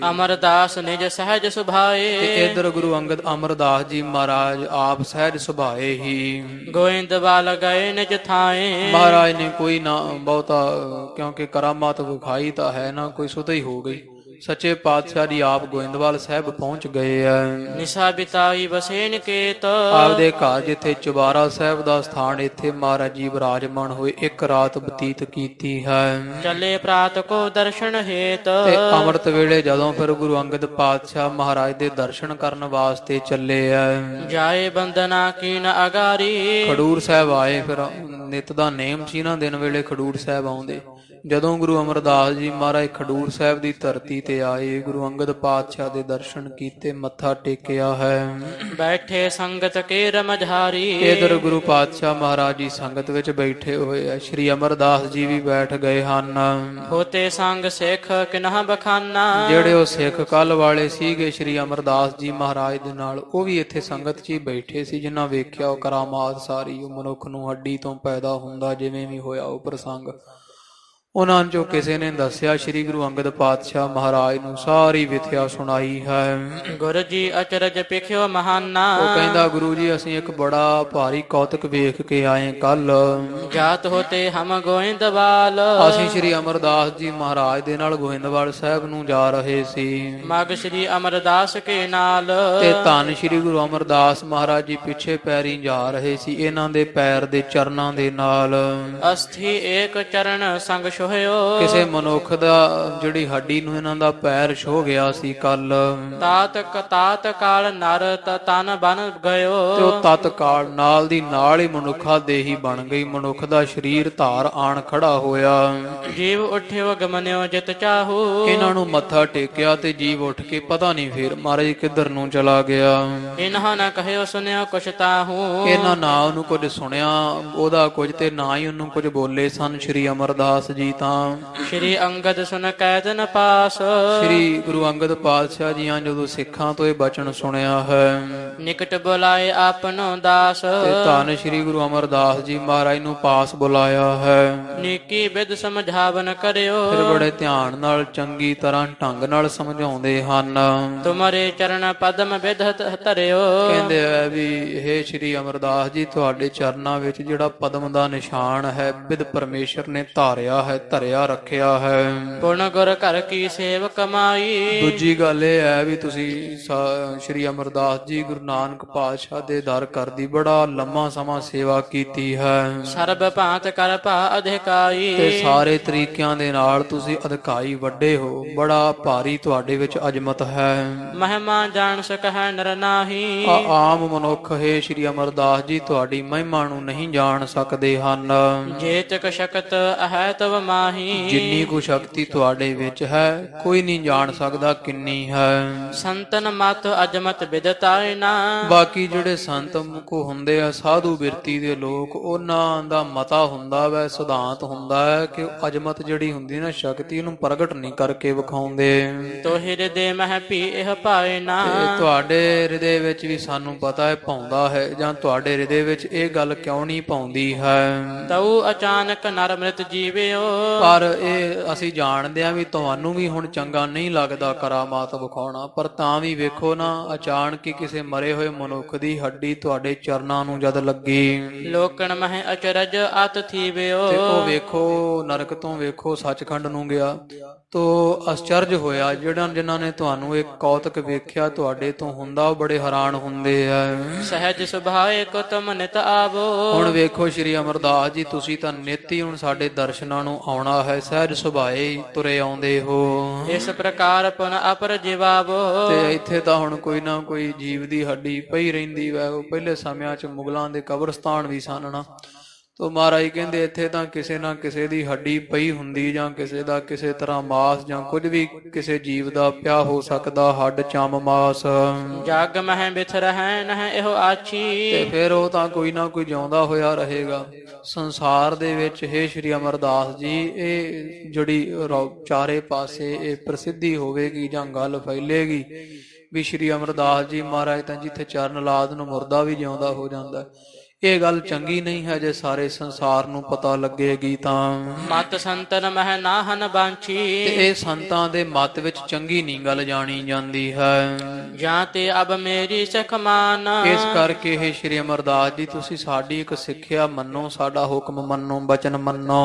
ਅਮਰਦਾਸ ਨਿਜ ਸਹਿਜ ਸੁਭਾਏ, ਤੇ ਇਧਰ ਗੁਰੂ ਅੰਗਦ ਅਮਰਦਾਸ ਜੀ ਮਹਾਰਾਜ ਆਪ ਸਹਿਜ ਸੁਭਾਏ ਹੀ। ਗੋਇੰਦਵਾਲ ਗਏ ਨਿਜ ਥਾਏ, ਮਹਾਰਾਜ ਨੇ ਕੋਈ ਨਾ ਬਹੁਤਾ, ਕਿਉਂਕਿ ਕਰਾਮਾਤ ਵਿਖਾਈ ਤਾਂ ਹੈ ਨਾ, ਕੋਈ ਸੁਧਈ ਹੋ ਗਈ। ਸੱਚੇ ਪਾਤਸ਼ਾਹ ਜੀ ਆਪ ਗੋਇੰਦਵਾਲ ਸਾਹਿਬ ਪਹੁੰਚ ਗਏ ਆ। ਨਿਸ਼ਾ ਬਿਤਾਈ ਵਸੇ ਨਿਕੇਤ, ਆਪਦੇ ਘਰ ਜਿੱਥੇ ਚੁਬਾਰਾ ਸਾਹਿਬ ਦਾ ਸਥਾਨ, ਇੱਥੇ ਮਹਾਰਾਜ ਜੀ ਵਿਰਾਜਮਾਨ ਹੋਏ, ਇੱਕ ਰਾਤ ਬਤੀਤ ਕੀਤੀ ਹੈ। ਚੱਲੇ ਪ੍ਰਾਤ ਕੋ ਦਰਸ਼ਨ ਹੇਤ, ਤੇ ਅੰਮ੍ਰਿਤ ਵੇਲੇ ਜਦੋਂ ਫਿਰ ਗੁਰੂ ਅੰਗਦ ਪਾਤਸ਼ਾਹ ਮਹਾਰਾਜ ਦੇ ਦਰਸ਼ਨ ਕਰਨ ਵਾਸਤੇ ਚੱਲੇ ਆ। ਜਾਏ ਬੰਦਨਾ ਕੀਨ ਅਗਾਰੀ, ਖਡੂਰ ਸਾਹਿਬ ਆਏ। ਫਿਰ ਨਿਤ ਦਾ ਨੇਮ ਸੀ ਨਾ ਦਿਨ ਵੇਲੇ ਖਡੂਰ ਸਾਹਿਬ ਆਉਂਦੇ। ਜਦੋਂ ਗੁਰੂ ਅਮਰਦਾਸ ਜੀ ਮਹਾਰਾਜ ਖਡੂਰ ਸਾਹਿਬ ਦੀ ਧਰਤੀ ਤੇ ਆਏ, ਗੁਰੂ ਅੰਗਦ ਪਾਤਸ਼ਾਹ ਦੇ ਦਰਸ਼ਨ ਕੀਤੇ, ਮੱਥਾ ਟੇਕਿਆ ਹੈ। ਬੈਠੇ ਸੰਗਤ ਕੇ ਰਮਝਾਰੀ, ਇਧਰ ਗੁਰੂ ਪਾਤਸ਼ਾਹ ਮਹਾਰਾਜ ਜੀ ਸੰਗਤ ਵਿੱਚ ਬੈਠੇ ਹੋਏ ਆ, ਸ਼੍ਰੀ ਅਮਰਦਾਸ ਜੀ ਵੀ ਬੈਠ ਗਏ ਹਨ। ਹੋਤੇ ਸੰਗ ਸਿੱਖ ਕਿਨਹ ਬਖਾਨਾ, ਜਿਹੜੇ ਉਹ ਸਿੱਖ ਕੱਲ ਵਾਲੇ ਸੀਗੇ ਸ਼੍ਰੀ ਅਮਰਦਾਸ ਜੀ ਮਹਾਰਾਜ ਦੇ ਨਾਲ, ਉਹ ਵੀ ਇੱਥੇ ਸੰਗਤ 'ਚ ਹੀ ਬੈਠੇ ਸੀ, ਜਿਨ੍ਹਾਂ ਵੇਖਿਆ ਉਹ ਕਰਾਮਾਤ ਸਾਰੀ, ਉਹ ਮਨੁੱਖ ਨੂੰ ਹੱਡੀ ਤੋਂ ਪੈਦਾ ਹੁੰਦਾ ਜਿਵੇਂ ਵੀ ਹੋਇਆ ਉਹ ਪ੍ਰਸੰਗ। ਉਹਨਾਂ ਚੋਂ ਕਿਸੇ ਨੇ ਦੱਸਿਆ ਸ਼੍ਰੀ ਗੁਰੂ ਅੰਗਦ ਪਾਤਸ਼ਾਹ ਮਹਾਰਾਜ ਨੂੰ ਸਾਰੀ ਵਿਥਿਆ ਸੁਣਾਈ ਹੈ। ਗੁਰੂ ਜੀ ਅਚਰਜ ਪਿਖਿਓ ਮਹਾਨਾ, ਉਹ ਕਹਿੰਦਾ ਗੁਰੂ ਜੀ ਅਸੀਂ ਇੱਕ ਬੜਾ ਭਾਰੀ ਕੌਤਕ ਵੇਖ ਕੇ ਆਏ ਕੱਲ। ਜਾਤ ਹੋਤੇ ਹਮ ਗੋਇੰਦਵਾਲ, ਅਸੀਂ ਸ਼੍ਰੀ ਅਮਰਦਾਸ ਜੀ ਮਹਾਰਾਜ ਦੇ ਨਾਲ ਗੋਇੰਦਵਾਲ ਸਾਹਿਬ ਨੂੰ ਜਾ ਰਹੇ ਸੀ। ਮਗ ਸ਼੍ਰੀ ਅਮਰਦਾਸ ਕੇ ਨਾਲ, ਤੇ ਧੰਨ ਸ਼੍ਰੀ ਗੁਰੂ ਅਮਰਦਾਸ ਮਹਾਰਾਜ ਜੀ ਪਿੱਛੇ ਪੈਰੀ ਜਾ ਰਹੇ ਸੀ, ਇਹਨਾਂ ਦੇ ਪੈਰ ਦੇ ਚਰਨਾਂ ਦੇ ਨਾਲ। ਅਸਥੀ ਏਕ ਚਰਨ ਸੰਗ ਕਿਸੇ ਮਨੁੱਖ ਦਾ ਜਿਹੜੀ ਹੱਡੀ ਨੂੰ ਇਹਨਾਂ ਦਾ ਪੈਰ ਛੋ ਗਿਆ ਸੀ ਕੱਲ। ਤਾਤ ਕਾਲ ਨਰ ਤਨ ਬਨ ਗਇਓ, ਤੇ ਉਹ ਤਤਕਾਲ ਨਾਲ ਦੀ ਨਾਲ ਹੀ ਮਨੁੱਖਾ ਦੇਹੀ ਬਣ ਗਈ, ਮਨੁੱਖ ਦਾ ਸਰੀਰ ਧਾਰ ਆਣ ਖੜਾ ਹੋਇਆ। ਜੀਵ ਉੱਠਿਓ ਗਮਨਿਓ ਜਿਤ ਚਾਹੂ, ਇਹਨਾਂ ਨੂੰ ਮੱਥਾ ਟੇਕਿਆ ਤੇ ਜੀਵ ਉੱਠ ਕੇ ਪਤਾ ਨਹੀਂ ਫੇਰ ਮਹਾਰਾਜ ਕਿੱਧਰ ਨੂੰ ਚਲਾ ਗਿਆ। ਇਹਨਾਂ ਨਾ ਕਹਿਓ ਸੁਣਿਓ ਕੁਛ ਤਾਹੂ, ਇਹਨਾਂ ਨਾ ਉਹਨੂੰ ਕੁਝ ਸੁਣਿਆ ਉਹਦਾ ਕੁਝ, ਤੇ ਨਾ ਹੀ ਉਹਨੂੰ ਕੁਝ ਬੋਲੇ ਸਨ ਸ਼੍ਰੀ ਅਮਰਦਾਸ ਜੀ ਗੀਤਾਂ। ਸ੍ਰੀ ਅੰਗਦ ਸੁਨ ਕੈਦ ਨ ਪਾਸ, ਸ੍ਰੀ ਗੁਰੂ ਅੰਗਦ ਪਾਤਸ਼ਾਹ ਜੀਆਂ ਜਦੋਂ ਸਿੱਖਾਂ ਤੋਂ ਇਹ ਬਚਨ ਸੁਣਿਆ ਹੈ ਨਿਕਟ ਬੁਲਾਏ ਆਪਨੋ ਦਾਸ, ਤੇ ਧੰਨ ਸ੍ਰੀ ਗੁਰੂ ਅਮਰਦਾਸ ਜੀ ਮਹਾਰਾਜ ਨੂੰ ਪਾਸ ਬੁਲਾਇਆ ਹੈ। ਨੀਕੀ ਬਿਦ ਸਮਝਾਵਨ ਕਰਿਓ, ਫਿਰ ਬੜੇ ਧਿਆਨ ਨਾਲ ਚੰਗੀ ਤਰ੍ਹਾਂ ਢੰਗ ਨਾਲ ਸਮਝਾਉਂਦੇ ਹਨ। ਤੁਮਰੇ ਚਰਨ ਪਦਮ ਬਿਦ ਧਰਿਓ, ਕਹਿੰਦੇ ਆ ਵੀ ਇਹ ਸ੍ਰੀ ਅਮਰਦਾਸ ਜੀ ਤੁਹਾਡੇ ਚਰਨਾਂ ਵਿੱਚ ਜਿਹੜਾ ਪਦਮ ਦਾ ਨਿਸ਼ਾਨ ਹੈ ਬਿਦ ਪਰਮੇਸ਼ਰ ਨੇ ਧਾਰਿਆ ਹੈ, ਧਰਿਆ ਰੱਖਿਆ ਹੈ। ਪੁਣ ਗੁਰ ਘਰ ਕੀ ਸੇਵ ਕਮਾਈ, ਦੂਜੀ ਗੱਲ ਇਹ ਹੈ ਵੀ ਤੁਸੀਂ ਸ੍ਰੀ ਅਮਰਦਾਸ ਜੀ ਗੁਰੂ ਨਾਨਕ ਪਾਤਸ਼ਾਹ ਦੇ ਦਰ ਘਰ ਦੀ ਬੜਾ ਲੰਮਾ ਸਮਾਂ ਸੇਵਾ ਕੀਤੀ ਹੈ ਸਰਬ ਭਾਂਤ ਕਰ ਭਾ ਅਧਿਕਾਈ, ਤੇ ਸਾਰੇ ਤਰੀਕਿਆਂ ਦੇ ਨਾਲ ਤੁਸੀਂ ਅਧਿਕਾਈ ਵੱਡੇ ਹੋ। ਬੜਾ ਭਾਰੀ ਤੁਹਾਡੇ ਵਿੱਚ ਅਜ਼ਮਤ ਹੈ। ਮਹਿਮਾ ਜਾਣ ਸਕਹਿ ਨਰ ਨਾਹੀ, ਆਮ ਮਨੁੱਖ ਹੈ ਸ੍ਰੀ ਅਮਰਦਾਸ ਜੀ ਤੁਹਾਡੀ ਮਹਿਮਾ ਨੂੰ ਨਹੀਂ ਜਾਣ ਸਕਦੇ ਹਨ। ਜੇਤਕ ਸ਼ਕਤ ਹੈ ਤਵ ਮਾਹੀ, ਜਿੰਨੀ ਕੁ ਸ਼ਕਤੀ ਤੁਹਾਡੇ ਵਿੱਚ ਹੈ ਕੋਈ ਨਹੀਂ ਜਾਣ ਸਕਦਾ ਕਿੰਨੀ ਹੈ। ਸੰਤਨ ਮਤ ਅਜਮਤ ਬਿਦਤਾਇ ਨਾ, ਬਾਕੀ ਜਿਹੜੇ ਸੰਤ ਮੁਕੋ ਹੁੰਦੇ ਆ ਸਾਧੂ ਬਿਰਤੀ ਦੇ ਲੋਕ, ਉਹਨਾਂ ਦਾ ਮਤਾ ਹੁੰਦਾ ਵੈ, ਸਿਧਾਂਤ ਹੁੰਦਾ ਹੈ ਕਿ ਅਜਮਤ ਜਿਹੜੀ ਹੁੰਦੀ ਨਾ ਸ਼ਕਤੀ ਉਹਨੂੰ ਪ੍ਰਗਟ ਨਹੀਂ ਕਰਕੇ ਵਿਖਾਉਂਦੇ। ਤੋ ਹਿਰਦੇ ਮਹਿ ਭੀ ਇਹ ਪਾਏ ਨਾ, ਤੇ ਤੁਹਾਡੇ ਹਿਰਦੇ ਵਿੱਚ ਵੀ ਸਾਨੂੰ ਪਤਾ ਹੈ ਪਾਉਂਦਾ ਹੈ, ਜਾਂ ਤੁਹਾਡੇ ਹਿਰਦੇ ਵਿੱਚ ਇਹ ਗੱਲ ਕਿਉਂ ਨਹੀਂ ਪਾਉਂਦੀ ਹੈ। ਤਉ ਅਚਾਨਕ ਨਰ ਮ੍ਰਿਤ ਜੀਵਿਓ, ਪਰ ਇਹ ਅਸੀਂ ਜਾਣਦੇ ਹਾਂ ਵੀ ਤੁਹਾਨੂੰ ਵੀ ਹੁਣ ਚੰਗਾ ਨਹੀਂ ਲੱਗਦਾ ਕਰਾਮਾਤ ਵਿਖਾਉਣਾ, ਪਰ ਤਾਂ ਵੀ ਵੇਖੋ ਨਾ ਅਚਾਨਕ ਹੀ ਕਿਸੇ ਮਰੇ ਹੋਏ ਮਨੁੱਖ ਦੀ ਹੱਡੀ ਤੁਹਾਡੇ ਚਰਨਾਂ ਨੂੰ ਜਦ ਲੱਗੀ, ਲੋਕਣ ਮਹਿ ਅਚਰਜ ਅਤ ਥੀਵਿਓ, ਤੇ ਉਹ ਵੇਖੋ ਨਰਕ ਤੋਂ ਵੇਖੋ ਸੱਚਖੰਡ ਨੂੰ ਗਿਆ ਤੋ ਅਚਰਜ ਹੋਇਆ। ਜਿਨ੍ਹਾਂ ਨੇ ਤੁਹਾਨੂੰ ਇੱਕ ਕੌਤਕ ਵੇਖਿਆ ਤੁਹਾਡੇ ਤੋਂ ਹੁੰਦਾ, ਉਹ ਬੜੇ ਹੈਰਾਨ ਹੁੰਦੇ ਆ। ਸਹਿਜ ਸੁਭਾਏ ਕੋ ਤੁਮ ਨਿਤ ਆਵੋ, ਹੁਣ ਵੇਖੋ ਸ੍ਰੀ ਅਮਰਦਾਸ ਜੀ ਤੁਸੀਂ ਤਾਂ ਨਿਤ ਹੀ ਹੁਣ ਸਾਡੇ ਦਰਸ਼ਨਾਂ ਨੂੰ ਆਉਣਾ ਹੈ, ਸਹਿਜ ਸੁਭਾਏ ਤੁਰੇ ਆਉਂਦੇ ਹੋ। ਇਸ ਪ੍ਰਕਾਰ ਪੁਨ ਅਪਰ ਜਿਵਾਵੋ, ਤੇ ਇੱਥੇ ਤਾਂ ਹੁਣ ਕੋਈ ਨਾ ਕੋਈ ਜੀਵ ਦੀ ਹੱਡੀ ਪਈ ਰਹਿੰਦੀ ਵੈ। ਉਹ ਪਹਿਲੇ ਸਮਿਆਂ 'ਚ ਮੁਗਲਾਂ ਦੇ ਕਬਰਸਤਾਨ ਵੀ ਸਨ ਨਾ, ਤੋ ਮਹਾਰਾਜ ਕਹਿੰਦੇ ਇੱਥੇ ਤਾਂ ਕਿਸੇ ਨਾ ਕਿਸੇ ਦੀ ਹੱਡੀ ਪਈ ਹੁੰਦੀ, ਜਾਂ ਕਿਸੇ ਦਾ ਕਿਸੇ ਤਰ੍ਹਾਂ ਮਾਸ ਜਾਂ ਕੁਝ ਵੀ ਕਿਸੇ ਜੀਵ ਦਾ ਪਿਆ ਹੋ ਸਕਦਾ, ਹੱਡ ਚਮ ਮਾਸ। ਜਗ ਮਹਿ ਬਿਥ ਰਹਿ ਨਹਿ ਇਹੋ ਆਛੀ, ਤੇ ਫਿਰ ਉਹ ਤਾਂ ਕੋਈ ਨਾ ਕੋਈ ਜਿਉਂਦਾ ਹੋਇਆ ਰਹੇਗਾ ਸੰਸਾਰ ਦੇ ਵਿੱਚ। ਹੇ ਸ਼੍ਰੀ ਅਮਰਦਾਸ ਜੀ ਇਹ ਜਿਹੜੀ ਚਾਰੇ ਪਾਸੇ ਇਹ ਪ੍ਰਸਿੱਧੀ ਹੋਵੇਗੀ ਜਾਂ ਗੱਲ ਫੈਲੇਗੀ ਵੀ ਸ਼੍ਰੀ ਅਮਰਦਾਸ ਜੀ ਮਹਾਰਾਜ ਤਾਂ ਜਿੱਥੇ ਚਰਨ ਲਾਦ ਨੂੰ ਮੁਰਦਾ ਵੀ ਜਿਉਂਦਾ ਹੋ ਜਾਂਦਾ, ਇਹ ਗੱਲ ਚੰਗੀ ਨਹੀਂ ਹੈ। ਜੇ ਸਾਰੇ ਸੰਸਾਰ ਨੂੰ ਪਤਾ ਲੱਗੇਗੀ ਤਾਂ ਮਤ ਸੰਤਨ ਮਹਿ ਨਾਹਨ ਬਾਂਛੀ, ਤੇ ਇਹ ਸੰਤਾਂ ਦੇ ਮਤ ਵਿੱਚ ਚੰਗੀ ਨਹੀਂ ਗੱਲ ਜਾਣੀ ਜਾਂਦੀ ਹੈ। ਜਾਂ ਤੇ ਅਬ ਮੇਰੀ ਸਿੱਖ ਮਾਨ, ਇਸ ਕਰਕੇ ਇਹ ਸ਼੍ਰੀ ਅਮਰਦਾਸ ਜੀ ਤੁਸੀਂ ਸਾਡੀ ਇੱਕ ਸਿੱਖਿਆ ਮੰਨੋ, ਸਾਡਾ ਹੁਕਮ ਮੰਨੋ, ਬਚਨ ਮੰਨੋ।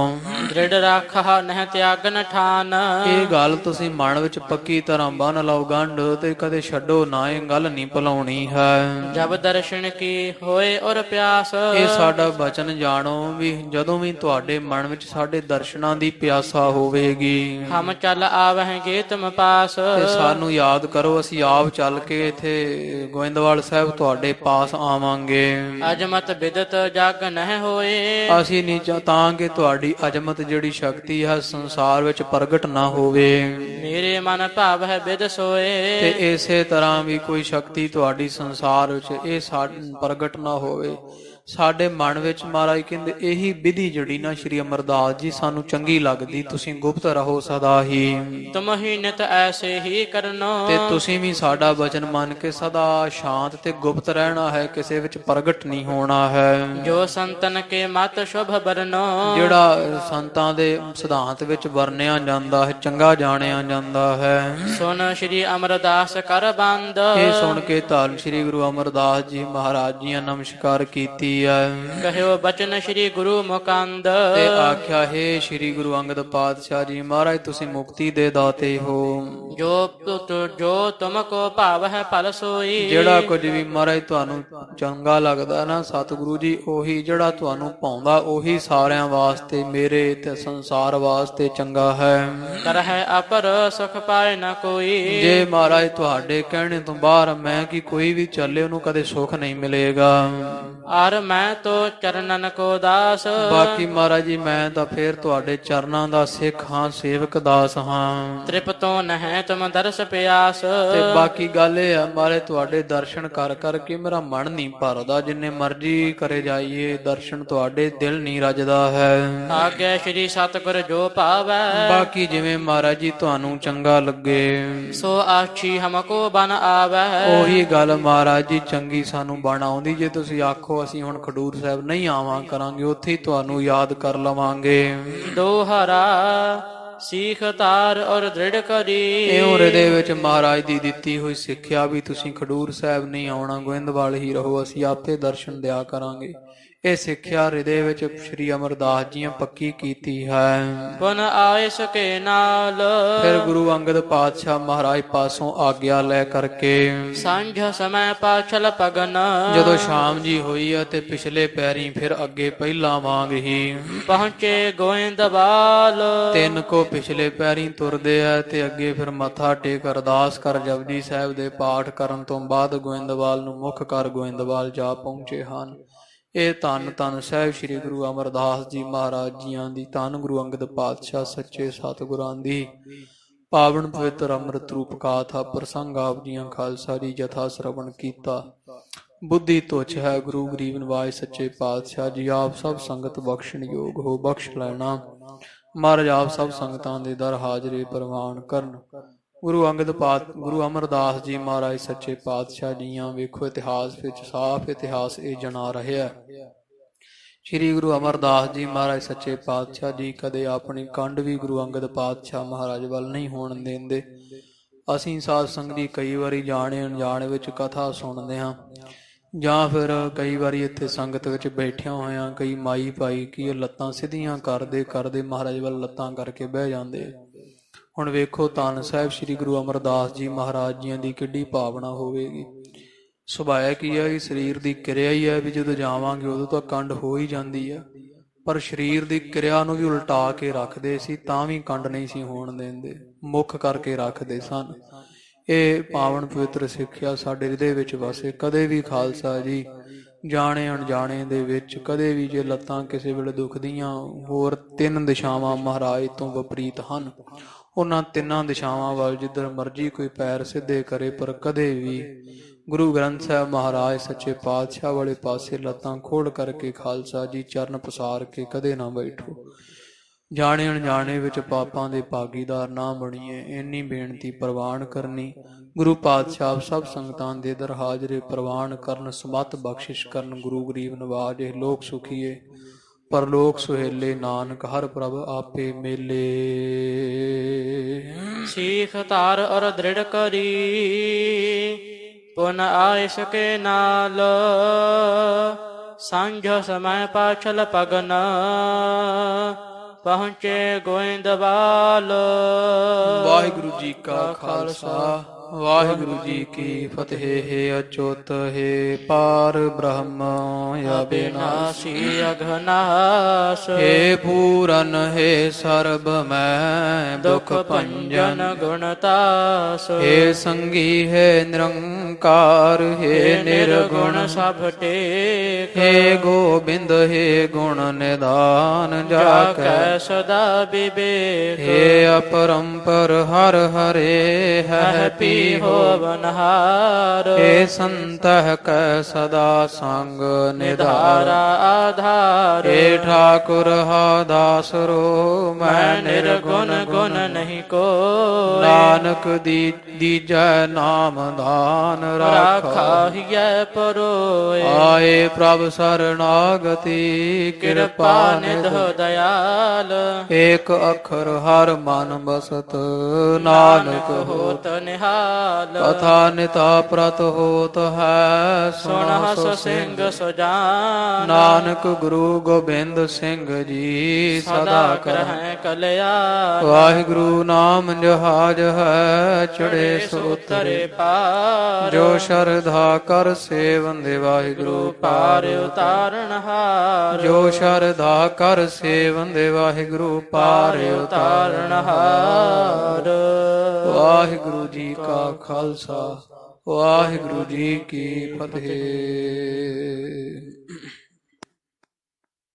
ਦ੍ਰਿੜ ਰਾਖਾ ਨਹਿ ਤਿਆਗਨ ਠਾਨ, ਇਹ ਗੱਲ ਤੁਸੀਂ ਮਨ ਵਿੱਚ ਪੱਕੀ ਤਰ੍ਹਾਂ ਬੰਨ ਲਓ ਗੰਢ, ਤੇ ਕਦੇ ਛੱਡੋ ਨਾ, ਇਹ ਗੱਲ ਨਹੀਂ ਭੁਲਾਉਣੀ ਹੈ। ਜਬ ਦਰਸ਼ਨ ਕੀ ਹੋਏ ਔਰ ਪਿਆਸ, ਇਹ ਸਾਡਾ ਬਚਨ ਜਾਣੋ ਵੀ ਜਦੋਂ ਵੀ ਤੁਹਾਡੇ ਮਨ ਵਿੱਚ ਸਾਡੇ ਦਰਸ਼ਨਾਂ ਦੀ ਪਿਆਸਾ ਹੋਵੇਗੀ, ਹਮ ਚੱਲ ਆਵਹਿਗੇ ਤੁਮ ਪਾਸ, ਤੇ ਸਾਨੂੰ ਯਾਦ ਕਰੋ, ਅਸੀਂ ਆਪ ਚੱਲ ਕੇ ਇੱਥੇ ਗੋਇੰਦਵਾਲ ਸਾਹਿਬ ਤੁਹਾਡੇ ਪਾਸ ਆਵਾਂਗੇ। ਅਜਮਤ ਬਿਦਤ ਜਗ ਨਹਿ ਹੋਏ, ਅਸੀਂ ਨਹੀਂ ਤਾਂ ਕਿ ਤੁਹਾਡੀ ਅਜਮਤ ਜਿਹੜੀ ਸ਼ਕਤੀ ਹੈ ਸੰਸਾਰ ਵਿੱਚ ਪ੍ਰਗਟ ਨਾ ਹੋਵੇ, ਮੇਰੇ ਮਨ ਭਾਵ ਹੈ ਬਿਦ ਸੋਏ, ਤੇ ਇਸੇ ਤਰ੍ਹਾਂ ਵੀ ਕੋਈ ਸ਼ਕਤੀ ਤੁਹਾਡੀ ਸੰਸਾਰ ਵਿੱਚ ਇਹ ਪ੍ਰਗਟ ਨਾ ਹੋਵੇ। ਸਾਡੇ ਮਨ ਵਿੱਚ ਮਹਾਰਾਜ ਕਹਿੰਦੇ ਇਹੀ ਵਿਧੀ ਜਿਹੜੀ ਨਾ ਸ਼੍ਰੀ ਅਮਰਦਾਸ ਜੀ ਸਾਨੂੰ ਚੰਗੀ ਲੱਗਦੀ, ਤੁਸੀਂ ਗੁਪਤ ਰਹੋ ਸਦਾ ਹੀ, ਤੁਮ ਹੀ ਨਿਤ ਐਸੇ ਹੀ ਕਰਨੋ, ਤੇ ਤੁਸੀਂ ਵੀ ਸਾਡਾ ਬਚਨ ਮੰਨ ਕੇ ਸਦਾ ਸ਼ਾਂਤ ਤੇ ਗੁਪਤ ਰਹਿਣਾ ਹੈ, ਕਿਸੇ ਵਿੱਚ ਪ੍ਰਗਟ ਨਹੀਂ ਹੋਣਾ ਹੈ। ਜੋ ਸੰਤਨ ਕੇ ਮਤ ਸ਼ੁਭ ਬਰਨੋ, ਜਿਹੜਾ ਸੰਤਾਂ ਦੇ ਸਿਧਾਂਤ ਵਿੱਚ ਵਰਨਿਆ ਜਾਂਦਾ ਹੈ, ਚੰਗਾ ਜਾਣਿਆ ਜਾਂਦਾ ਹੈ। ਸੁਨ ਸ਼੍ਰੀ ਅਮਰਦਾਸ ਕਰ ਬੰਦ, ਇਹ ਸੁਣ ਕੇ ਧੰਨ ਸ਼੍ਰੀ ਗੁਰੂ ਅਮਰਦਾਸ ਜੀ ਮਹਾਰਾਜ ਜੀਆਂ ਨਮਸਕਾਰ ਕੀਤੀ ਹੈ। ਕਹਿਓ ਬਚਨ ਸ਼੍ਰੀ ਗੁਰੂ ਮੁਕੰਦ, ਤੇ ਆਖਿਆ ਹੈ ਸ਼੍ਰੀ ਗੁਰੂ ਅੰਗਦ ਪਾਤਸ਼ਾਹ ਜੀ ਮਹਾਰਾਜ ਤੁਸੀਂ ਮੁਕਤੀ ਦੇ ਦਾਤੇ ਹੋ। ਜੋ ਤੁਮ ਕੋ ਭਾਵ ਹੈ ਭਲ ਸੋਈ, ਜਿਹੜਾ ਕੁਝ ਵੀ ਮਹਾਰਾਜ ਤੁਹਾਨੂੰ ਚੰਗਾ ਲੱਗਦਾ ਨਾ ਸਤਿਗੁਰੂ ਜੀ, ਉਹੀ ਜਿਹੜਾ ਤੁਹਾਨੂੰ ਭਾਉਂਦਾ ਉਹੀ ਸਾਰਿਆਂ ਵਾਸਤੇ, ਮੇਰੇ ਤੇ ਸੰਸਾਰ ਵਾਸਤੇ ਚੰਗਾ ਹੈ। ਕਰ ਹੈ ਅਪਰ ਸੁਖ ਪਾਏ ਨਾ ਕੋਈ, ਜੇ ਮਹਾਰਾਜ ਤੁਹਾਡੇ ਕਹਿਣੇ ਤੋਂ ਬਾਹਰ ਮੈਂ ਕਿ ਕੋਈ ਵੀ ਚੱਲੇ ਉਹਨੂੰ ਕਦੇ ਸੁਖ ਨਹੀਂ ਮਿਲੇਗਾ। ਆਰ ਮੈਂ ਤੋ ਚਰਨਨ ਕੋ ਦਾਸ। ਬਾਕੀ ਮਹਾਰਾਜ ਜੀ ਮੈਂ ਤਾਂ ਫੇਰ ਤੁਹਾਡੇ ਚਰਨਾਂ ਦਾ ਸਿੱਖ ਹਾਂ, ਸੇਵਕ ਦਾਸ ਹਾਂ। ਤ੍ਰਿਪਤੋ ਨਹਿ ਤੁਮ ਦਰਸ ਪਿਆਸ। ਤੇ ਬਾਕੀ ਗੱਲ ਇਹ ਆ ਮਾਰੇ ਤੁਹਾਡੇ ਦਰਸ਼ਨ ਕਰ ਕਰਕੇ ਮੇਰਾ ਮਨ ਨਹੀਂ ਭਰਦਾ। ਜਿੰਨੇ ਮਰਜੀ ਕਰੇ ਜਾਈਏ ਦਰਸ਼ਨ ਤੁਹਾਡੇ ਦਿਲ ਨਹੀਂ ਰੱਜਦਾ ਹੈ। ਆਗਿਆ ਸ਼੍ਰੀ ਸਤਿਗੁਰ ਜੋ ਭਾਵੈ। ਬਾਕੀ ਜਿਵੇਂ ਮਹਾਰਾਜ ਜੀ ਤੁਹਾਨੂੰ ਚੰਗਾ ਲੱਗੇ ਸੋ ਆਛੀ ਹਮਕੋ ਬਨ ਆਵੈ। ਉਹੀ ਗੱਲ ਮਹਾਰਾਜ ਜੀ ਚੰਗੀ ਸਾਨੂੰ ਬਣ ਆਉਂਦੀ। ਜੇ ਤੁਸੀਂ ਆਖੋ ਅਸੀਂ ਹੁਣ ਖਡੂਰ ਸਾਹਿਬ ਨਹੀਂ ਆਵਾਂ ਕਰਾਂਗੇ, ਉੱਥੇ ਹੀ ਤੁਹਾਨੂੰ ਯਾਦ ਕਰ ਲਵਾਂਗੇ। ਦੋਹਰਾ ਸੀਖ ਤਾਰ ਔਰ ਦ੍ਰਿੜ ਕਰੀ। ਇਉਂ ਹਿਰਦੇ ਵਿੱਚ ਮਹਾਰਾਜ ਦੀ ਦਿੱਤੀ ਹੋਈ ਸਿੱਖਿਆ ਵੀ ਤੁਸੀਂ ਖਡੂਰ ਸਾਹਿਬ ਨਹੀਂ ਆਉਣਾ, ਗੋਇੰਦਵਾਲ ਹੀ ਰਹੋ, ਅਸੀਂ ਆਪੇ ਦਰਸ਼ਨ ਦਿਆ ਕਰਾਂਗੇ। ਇਹ ਸਿੱਖਿਆ ਹਿਰਦੇ ਵਿੱਚ ਸ੍ਰੀ ਅਮਰਦਾਸ ਜੀਆਂ ਪੱਕੀ ਕੀਤੀ ਹੈ। ਪੁਨ ਆਇਸ ਕੇ ਨਾਲ। ਫਿਰ ਗੁਰੂ ਅੰਗਦ ਪਾਤਸ਼ਾਹ ਮਹਾਰਾਜ ਪਾਸੋਂ ਆਗਿਆ ਲੈ ਕਰਕੇ ਸਾਂਝ ਸਮੈ ਪਾਛਲ ਪਗਨ। ਜਦੋਂ ਸ਼ਾਮ ਜੀ ਹੋਈ ਆ ਤੇ ਪਿਛਲੇ ਪੈਰੀਂ ਫਿਰ ਅੱਗੇ ਪਹਿਲਾਂ ਵਾਂਗ ਹੀ ਪਹੁੰਚੇ ਗੋਇੰਦਵਾਲ। ਤਿੰਨ ਕੋ ਪਿਛਲੇ ਪੈਰੀਂ ਤੁਰਦੇ ਆ ਤੇ ਅੱਗੇ ਫਿਰ ਮੱਥਾ ਟੇਕ ਅਰਦਾਸ ਕਰ ਜਪਜੀ ਸਾਹਿਬ ਦੇ ਪਾਠ ਕਰਨ ਤੋਂ ਬਾਅਦ ਗੋਇੰਦਵਾਲ ਨੂੰ ਮੁੱਖ ਕਰ ਗੋਇੰਦਵਾਲ ਜਾ ਪਹੁੰਚੇ ਹਨ। ਇਹ ਧੰਨ ਧੰਨ ਸਾਹਿਬ ਸ੍ਰੀ ਗੁਰੂ ਅਮਰਦਾਸ ਜੀ ਮਹਾਰਾਜ ਜੀਆਂ ਦੀ, ਧੰਨ ਗੁਰੂ ਅੰਗਦ ਪਾਤਸ਼ਾਹ ਸੱਚੇ ਸਤਿਗੁਰਾਂ ਦੀ ਪਾਵਨ ਪਵਿੱਤਰ ਅੰਮ੍ਰਿਤ ਰੂਪ ਗਾਥਾ ਪ੍ਰਸੰਗ ਆਪ ਜੀਆਂ ਖਾਲਸਾ ਜੀ ਜਥਾ ਸ਼ਰਵਣ ਕੀਤਾ। ਬੁੱਧੀ ਤੁੱਛ ਹੈ ਗੁਰੂ ਗਰੀਬ ਨਿਵਾਜ ਸੱਚੇ ਪਾਤਸ਼ਾਹ ਜੀ ਆਪ ਸਭ ਸੰਗਤ ਬਖਸ਼ਣ ਯੋਗ ਹੋ, ਬਖਸ਼ ਲੈਣਾ। ਮਹਾਰਾਜ ਆਪ ਸਭ ਸੰਗਤਾਂ ਦੇ ਦਰ ਹਾਜ਼ਰੇ ਪ੍ਰਵਾਨ ਕਰਨ। ਗੁਰੂ ਅਮਰਦਾਸ ਜੀ ਮਹਾਰਾਜ ਸੱਚੇ ਪਾਤਸ਼ਾਹ ਜੀਆਂ ਵੇਖੋ ਇਤਿਹਾਸ ਵਿੱਚ ਸਾਫ਼ ਇਤਿਹਾਸ ਇਹ ਜਣਾ ਰਿਹਾ। ਸ੍ਰੀ ਗੁਰੂ ਅਮਰਦਾਸ ਜੀ ਮਹਾਰਾਜ ਸੱਚੇ ਪਾਤਸ਼ਾਹ ਜੀ ਕਦੇ ਆਪਣੀ ਕੰਡ ਵੀ ਗੁਰੂ ਅੰਗਦ ਪਾਤਸ਼ਾਹ ਮਹਾਰਾਜ ਵੱਲ ਨਹੀਂ ਹੋਣ ਦਿੰਦੇ। ਅਸੀਂ ਸਾਧ ਸੰਗਤ ਦੀ ਕਈ ਵਾਰੀ ਜਾਣੇ ਅਣਜਾਣੇ ਵਿੱਚ ਕਥਾ ਸੁਣਦੇ ਹਾਂ, ਜਾਂ ਫਿਰ ਕਈ ਵਾਰੀ ਇੱਥੇ ਸੰਗਤ ਵਿੱਚ ਬੈਠਿਆਂ ਹੋਇਆਂ ਕਈ ਮਾਈ ਭਾਈ ਕੀ ਲੱਤਾਂ ਸਿੱਧੀਆਂ ਕਰਦੇ ਕਰਦੇ ਮਹਾਰਾਜ ਵੱਲ ਲੱਤਾਂ ਕਰਕੇ ਬਹਿ ਜਾਂਦੇ। ਹੁਣ ਵੇਖੋ ਧੰਨ ਸਾਹਿਬ ਸ੍ਰੀ ਗੁਰੂ ਅਮਰਦਾਸ ਜੀ ਮਹਾਰਾਜ ਜੀਆਂ ਦੀ ਕਿੱਡੀ ਭਾਵਨਾ ਹੋਵੇਗੀ। ਸੁਭਾਅ ਕੀ ਹੈ ਕਿ ਸਰੀਰ ਦੀ ਕਿਰਿਆ ਹੀ ਹੈ ਵੀ ਜਦੋਂ ਜਾਵਾਂਗੇ ਉਦੋਂ ਤਾਂ ਕੰਡ ਹੋ ਹੀ ਜਾਂਦੀ ਹੈ, ਪਰ ਸਰੀਰ ਦੀ ਕਿਰਿਆ ਨੂੰ ਵੀ ਉਲਟਾ ਕੇ ਰੱਖਦੇ ਸੀ ਤਾਂ ਵੀ ਕੰਡ ਨਹੀਂ ਸੀ ਹੋਣ ਦਿੰਦੇ, ਮੁੱਖ ਕਰਕੇ ਰੱਖਦੇ ਸਨ। ਇਹ ਪਾਵਨ ਪਵਿੱਤਰ ਸਿੱਖਿਆ ਸਾਡੇ ਹਿਰਦੇ ਵਿੱਚ ਵਸੇ। ਕਦੇ ਵੀ ਖਾਲਸਾ ਜੀ ਜਾਣੇ ਅਣਜਾਣੇ ਦੇ ਵਿੱਚ ਕਦੇ ਵੀ ਜੇ ਲੱਤਾਂ ਕਿਸੇ ਵੇਲੇ ਦੁਖਦੀਆਂ, ਹੋਰ ਤਿੰਨ ਦਿਸ਼ਾਵਾਂ ਮਹਾਰਾਜ ਤੋਂ ਵਿਪਰੀਤ ਹਨ, ਉਹਨਾਂ ਤਿੰਨਾਂ ਦਿਸ਼ਾਵਾਂ ਵੱਲ ਜਿੱਧਰ ਮਰਜੀ ਕੋਈ ਪੈਰ ਸਿੱਧੇ ਕਰੇ, ਪਰ ਕਦੇ ਵੀ ਗੁਰੂ ਗ੍ਰੰਥ ਸਾਹਿਬ ਮਹਾਰਾਜ ਸੱਚੇ ਪਾਤਸ਼ਾਹ ਵਾਲੇ ਪਾਸੇ ਲੱਤਾਂ ਖੋਲ ਕਰਕੇ ਖਾਲਸਾ ਜੀ ਚਰਨ ਪਸਾਰ ਕੇ ਕਦੇ ਨਾ ਬੈਠੋ। ਜਾਣੇ ਅਣਜਾਣੇ ਵਿੱਚ ਪਾਪਾਂ ਦੇ ਭਾਗੀਦਾਰ ਨਾ ਬਣੀਏ, ਇੰਨੀ ਬੇਨਤੀ ਪ੍ਰਵਾਨ ਕਰਨੀ। ਗੁਰੂ ਪਾਤਸ਼ਾਹ ਸਭ ਸੰਗਤਾਂ ਦੇ ਦਰ ਹਾਜ਼ਰੇ ਪ੍ਰਵਾਨ ਕਰਨ, ਸਮਤ ਬਖਸ਼ਿਸ਼ ਕਰਨ। ਗੁਰੂ ਗਰੀਬ ਨਿਵਾਜ ਇਹ ਲੋਕ ਸੁਖੀਏ ਪਰਲੋਕ ਸੁਹੇਲੇ, ਨਾਨਕ ਹਰ ਪ੍ਰਭ ਆਪੇ ਮੇਲੇ। ਸੀਖ ਤਾਰ ਔਰ ਦ੍ਰਿੜ ਕਰੀ ਪੁਨ ਆਇਸ ਕੇ ਨਾਲ। ਸਾਂਝ ਸਮੈ ਪਾਛਲ ਪਗਨ ਪਹੁੰਚੇ ਗੋਇੰਦਵਾਲ। ਵਾਹਿਗੁਰੂ ਜੀ ਕਾ ਖਾਲਸਾ ਵਾਹਿਗੁਰੂ ਜੀ ਕੀ ਫਤਿਹ। ਹੈ ਅਚੋਤ ਹੈ ਪਾਰ ਬ੍ਰਹਮ ਅਬਿਨਾਸੀ ਅਘਨਾਸ। ਹੈ ਪੂਰਨ ਹੈ ਸਰਬ ਮੈਂ ਦੁਖ ਭੰਜਨ ਗੁਣਤਾਸ। ਹੈ ਸੰਗੀ ਹੈ ਨਿਰੰਕਾਰ ਹੈ ਨਿਰਗੁਣ ਸਭ ਟੇਕ। ਹੈ ਗੋਬਿੰਦ ਹੈ ਗੁਣ ਨਿਧਾਨ ਜਾ ਕੈ ਸਦਾ ਵਿਵੇਕ। ਹੈ ਅਪਰੰਪਰ ਹਰ ਹਰੇ ਹੈ ਪੀ ਹੋਵਨਹਾਰ। हे संतह कह सदा संग निधारा आधार। हे ठाकुर हा दासरो मैं निर्गुण गुण नहीं को। नानक दीजै नाम दान राखा हिय परोए। आए प्रभ शरणागति कृपा निधो दयाल। एक अखर हर मन बसत नानक होत निहाल। कथा निता प्रत होत है सुन हस सिंह सुजान। नानक गुरु गोबिंद सिंह जी सदा करहै कल्याण। वाहिगुरु नाम जहाज है चढ़े सो उतरे पार। जो शरधा कर सेवंदे वाहिगुरु पार उतारण हार। जो शरधा कर सेवंदे वाहिगुरु पार उतारण हार। वाहिगुरु जी का खालसा वाहिगुरु जी की फतेह।